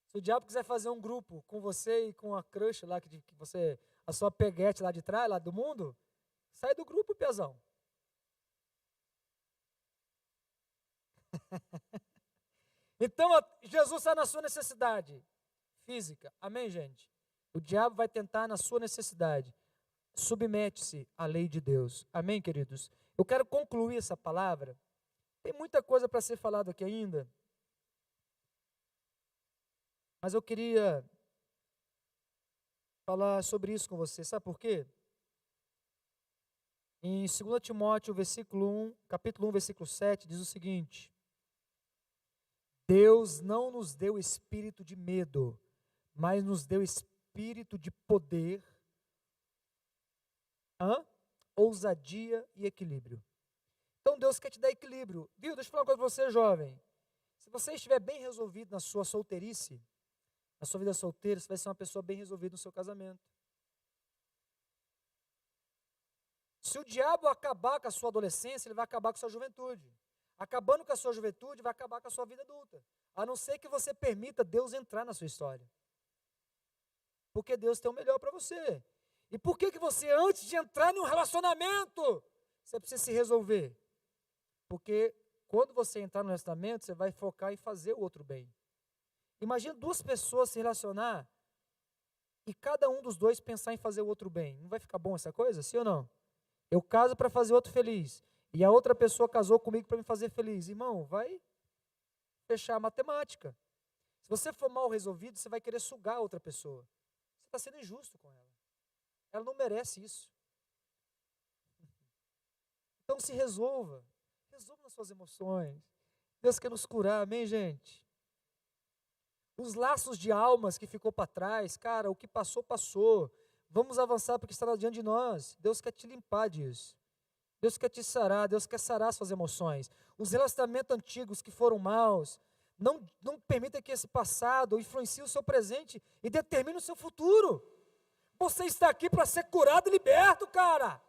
Se o diabo quiser fazer um grupo com você e com a crush lá, que você, a sua peguete lá de trás, lá do mundo, sai do grupo, pezão. Então, Jesus está na sua necessidade física. Amém, gente? O diabo vai tentar na sua necessidade. Submete-se à lei de Deus. Amém, queridos? Eu quero concluir essa palavra. Tem muita coisa para ser falado aqui ainda. Mas eu queria falar sobre isso com você. Sabe por quê? Em 2 Timóteo, capítulo 1, versículo 7, diz o seguinte: Deus não nos deu espírito de medo, mas nos deu espírito de poder, ousadia e equilíbrio. Então Deus quer te dar equilíbrio. Viu? Deixa eu falar uma coisa para você, jovem. Se você estiver bem resolvido na sua solteirice, na sua vida solteira, você vai ser uma pessoa bem resolvida no seu casamento. Se o diabo acabar com a sua adolescência, ele vai acabar com a sua juventude. Acabando com a sua juventude, vai acabar com a sua vida adulta. A não ser que você permita Deus entrar na sua história. Porque Deus tem o melhor para você. E por que você, antes de entrar em um relacionamento, você precisa se resolver? Porque quando você entrar no relacionamento, você vai focar em fazer o outro bem. Imagina 2 pessoas se relacionar e cada um dos dois pensar em fazer o outro bem. Não vai ficar bom essa coisa, sim ou não? Eu caso para fazer o outro feliz. E a outra pessoa casou comigo para me fazer feliz. Irmão, vai fechar a matemática. Se você for mal resolvido, você vai querer sugar a outra pessoa. Você está sendo injusto com ela. Ela não merece isso. Então se resolva. Resolva nas suas emoções. Deus quer nos curar, amém, gente? Os laços de almas que ficou para trás, cara, o que passou, passou. Vamos avançar porque está diante de nós. Deus quer te limpar disso. Deus quer te sarar, Deus quer sarar suas emoções. Os relacionamentos antigos que foram maus, não permita que esse passado influencie o seu presente e determine o seu futuro. Você está aqui para ser curado e liberto, cara.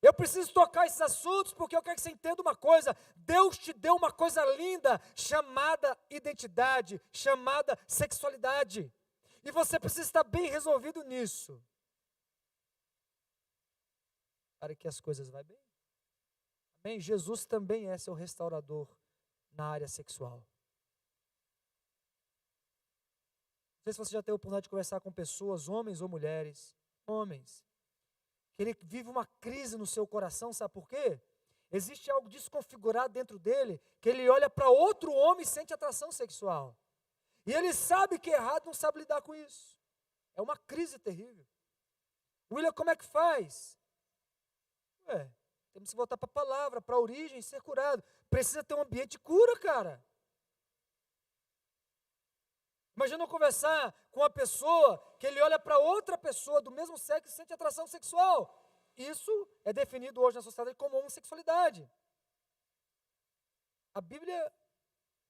Eu preciso tocar esses assuntos porque eu quero que você entenda uma coisa. Deus te deu uma coisa linda chamada identidade, chamada sexualidade. E você precisa estar bem resolvido nisso. Para que as coisas vão bem. Amém? Jesus também é seu restaurador na área sexual. Não sei se você já teve a oportunidade de conversar com pessoas, homens ou mulheres, homens, que ele vive uma crise no seu coração, sabe por quê? Existe algo desconfigurado dentro dele, que ele olha para outro homem e sente atração sexual. E ele sabe que é errado, não sabe lidar com isso. É uma crise terrível. William, como é que faz? Temos que voltar para a palavra, para a origem, ser curado. Precisa ter um ambiente de cura, cara. Imagina eu conversar com uma pessoa que ele olha para outra pessoa do mesmo sexo e sente atração sexual. Isso é definido hoje na sociedade como homossexualidade. A Bíblia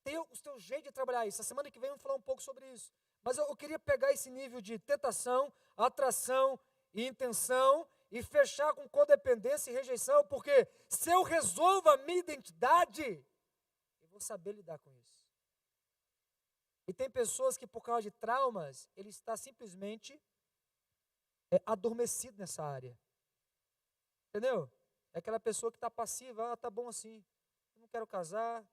tem o seu jeito de trabalhar isso. A semana que vem vamos falar um pouco sobre isso. Mas eu queria pegar esse nível de tentação, atração e intenção e fechar com codependência e rejeição, porque se eu resolvo a minha identidade, eu vou saber lidar com isso. E tem pessoas que por causa de traumas, ele está simplesmente adormecido nessa área. Entendeu? É aquela pessoa que está passiva, tá bom assim, eu não quero casar,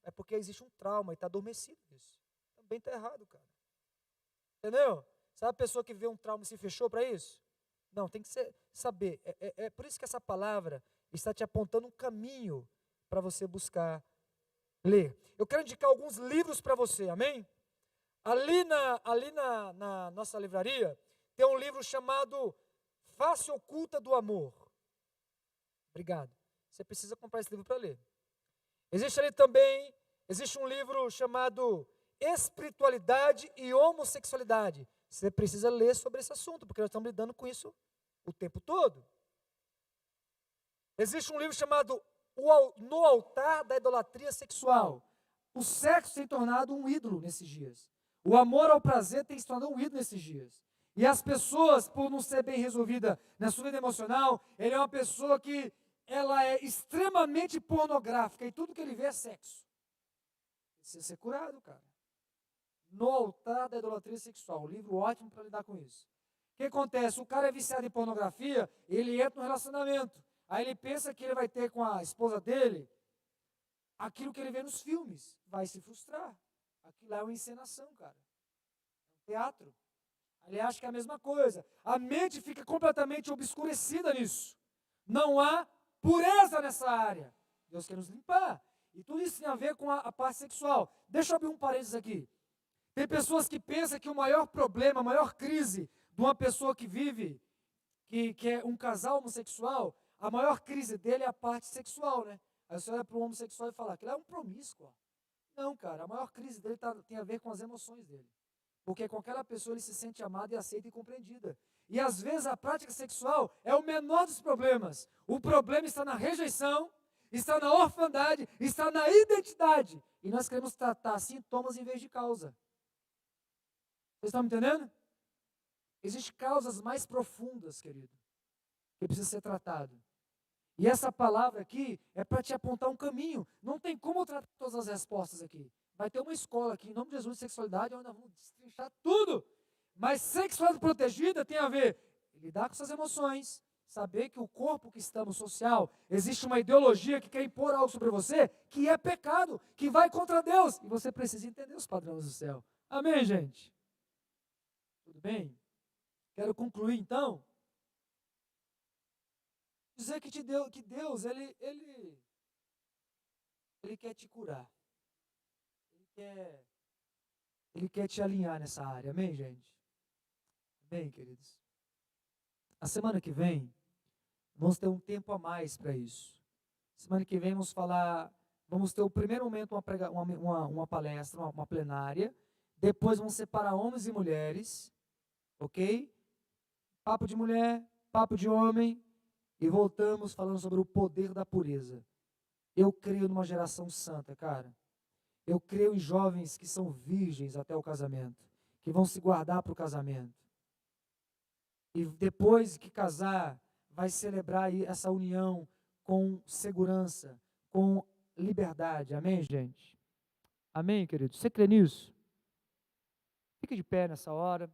é porque existe um trauma e está adormecido nisso. Também está errado, cara. Entendeu? Sabe a pessoa que vê um trauma e se fechou para isso? Não, tem que saber. É por isso que essa palavra está te apontando um caminho para você buscar ler. Eu quero indicar alguns livros para você, amém? Ali na nossa livraria, tem um livro chamado Face Oculta do Amor. Obrigado. Você precisa comprar esse livro para ler. Existe um livro chamado Espiritualidade e Homossexualidade. Você precisa ler sobre esse assunto, porque nós estamos lidando com isso o tempo todo. Existe um livro chamado No Altar da Idolatria Sexual. O sexo tem tornado um ídolo nesses dias. O amor ao prazer tem se tornado um ídolo nesses dias. E as pessoas, por não ser bem resolvida na sua vida emocional, ele é uma pessoa que ela é extremamente pornográfica e tudo que ele vê é sexo. Precisa ser curado, cara. No Altar da Idolatria Sexual, um livro ótimo para lidar com isso. O que acontece? O cara é viciado em pornografia, ele entra no relacionamento. Aí ele pensa que ele vai ter com a esposa dele aquilo que ele vê nos filmes. Vai se frustrar. Aquilo lá é uma encenação, cara. É um teatro. Ele acha que é a mesma coisa. A mente fica completamente obscurecida nisso. Não há pureza nessa área. Deus quer nos limpar. E tudo isso tem a ver com a parte sexual. Deixa eu abrir um parênteses aqui. Tem pessoas que pensam que o maior problema, a maior crise de uma pessoa que vive, que é um casal homossexual, a maior crise dele é a parte sexual, né? Aí você olha para o homossexual e fala que ele é um promíscuo. Não, cara, a maior crise dele tem a ver com as emoções dele. Porque com aquela pessoa ele se sente amado e aceito e compreendida. E às vezes a prática sexual é o menor dos problemas. O problema está na rejeição, está na orfandade, está na identidade. E nós queremos tratar sintomas em vez de causa. Vocês estão me entendendo? Existem causas mais profundas, querido, que precisa ser tratado. E essa palavra aqui é para te apontar um caminho. Não tem como eu tratar todas as respostas aqui. Vai ter uma escola aqui, em nome de Jesus, de sexualidade, onde nós vamos destrinchar tudo. Mas sexualidade protegida tem a ver lidar com suas emoções, saber que o corpo que estamos social, existe uma ideologia que quer impor algo sobre você, que é pecado, que vai contra Deus. E você precisa entender os padrões do céu. Amém, gente? Tudo bem? Quero concluir, então, dizer que Deus, ele quer te curar. Ele quer te alinhar nessa área. Amém, gente? Amém, queridos? A semana que vem, vamos ter um tempo a mais para isso. Semana que vem vamos ter o primeiro momento, uma palestra, uma plenária. Depois vamos separar homens e mulheres, ok? Papo de mulher, papo de homem, e voltamos falando sobre o poder da pureza. Eu creio numa geração santa, cara. Eu creio em jovens que são virgens até o casamento, que vão se guardar para o casamento. E depois que casar, vai celebrar essa união com segurança, com liberdade. Amém, gente? Amém, querido? Você crê nisso? Fique de pé nessa hora. Eu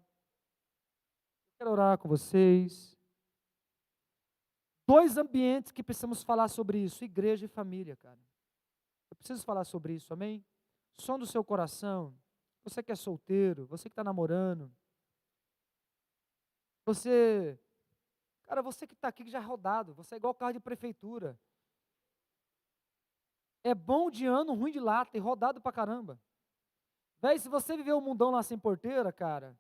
quero orar com vocês. 2 ambientes que precisamos falar sobre isso, igreja e família, cara. Eu preciso falar sobre isso, amém? Som do seu coração. Você que é solteiro, você que está namorando, você, cara, você que está aqui que já é rodado, você é igual carro de prefeitura. É bom de ano, ruim de lata e rodado pra caramba. Véi, se você viver um mundão lá sem porteira, cara,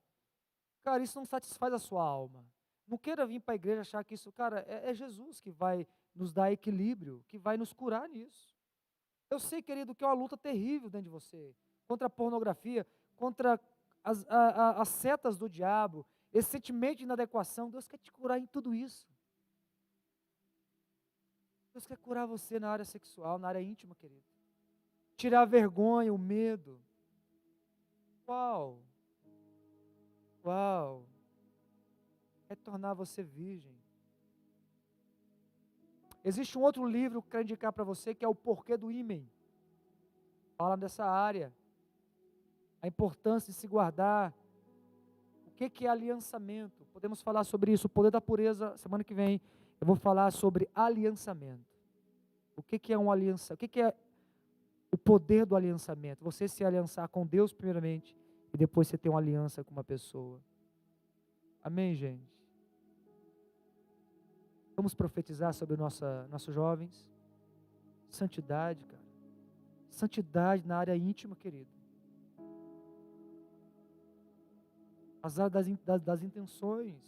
isso não satisfaz a sua alma. Não queira vir para a igreja achar que isso, cara, é Jesus que vai nos dar equilíbrio, que vai nos curar nisso. Eu sei, querido, que é uma luta terrível dentro de você, contra a pornografia, contra as setas do diabo, esse sentimento de inadequação. Deus quer te curar em tudo isso. Deus quer curar você na área sexual, na área íntima, querido. Tirar a vergonha, o medo. Uau! Uau! É tornar você virgem. Existe um outro livro que eu quero indicar para você, que é o Porquê do Ímen. Fala dessa área. A importância de se guardar. O que é aliançamento? Podemos falar sobre isso. O poder da pureza, semana que vem, eu vou falar sobre aliançamento. O que é um aliança? O que é o poder do aliançamento? Você se aliançar com Deus primeiramente, e depois você ter uma aliança com uma pessoa. Amém, gente? Vamos profetizar sobre nossos jovens. Santidade, cara. Santidade na área íntima, querido. As áreas das intenções.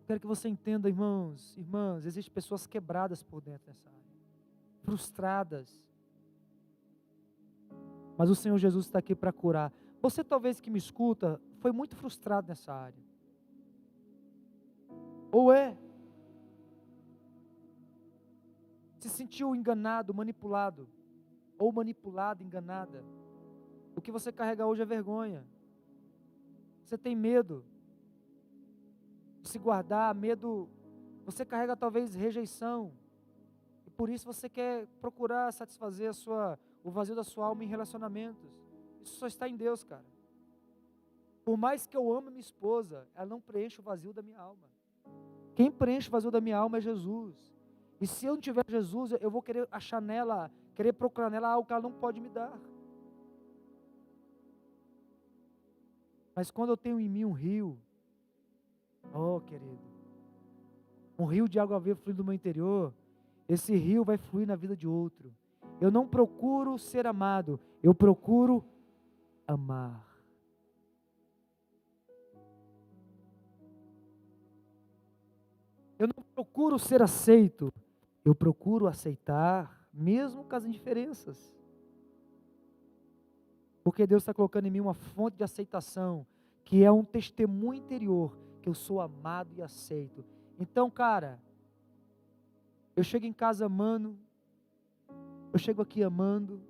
Quero que você entenda, irmãos, irmãs, existem pessoas quebradas por dentro dessa área. Frustradas. Mas o Senhor Jesus está aqui para curar. Você talvez que me escuta, foi muito frustrado nessa área. Ou se sentiu enganado, manipulado, ou manipulada, enganada. O que você carrega hoje é vergonha. Você tem medo de se guardar, medo, você carrega talvez rejeição. E por isso você quer procurar satisfazer o vazio da sua alma em relacionamentos. Isso só está em Deus, cara. Por mais que eu ame minha esposa, ela não preenche o vazio da minha alma. Quem preenche o vazio da minha alma é Jesus. E se eu não tiver Jesus, eu vou querer achar nela, querer procurar nela algo que ela não pode me dar. Mas quando eu tenho em mim um rio, oh querido, um rio de água viva fluindo do meu interior, esse rio vai fluir na vida de outro. Eu não procuro ser amado, eu procuro amar. Eu não procuro ser aceito, eu procuro aceitar, mesmo com as indiferenças. Porque Deus está colocando em mim uma fonte de aceitação, que é um testemunho interior, que eu sou amado e aceito. Então, cara, eu chego em casa amando, eu chego aqui amando.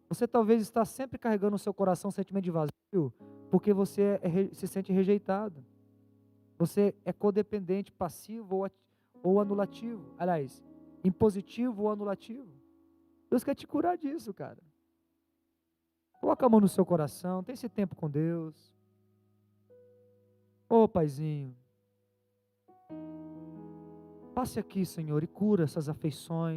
Você talvez está sempre carregando no seu coração um sentimento de vazio, porque você se sente rejeitado. Você é codependente, passivo ou anulativo. Aliás, impositivo ou anulativo. Deus quer te curar disso, cara. Coloca a mão no seu coração, tem esse tempo com Deus. Ô, Paizinho, passe aqui, Senhor, e cura essas afeições.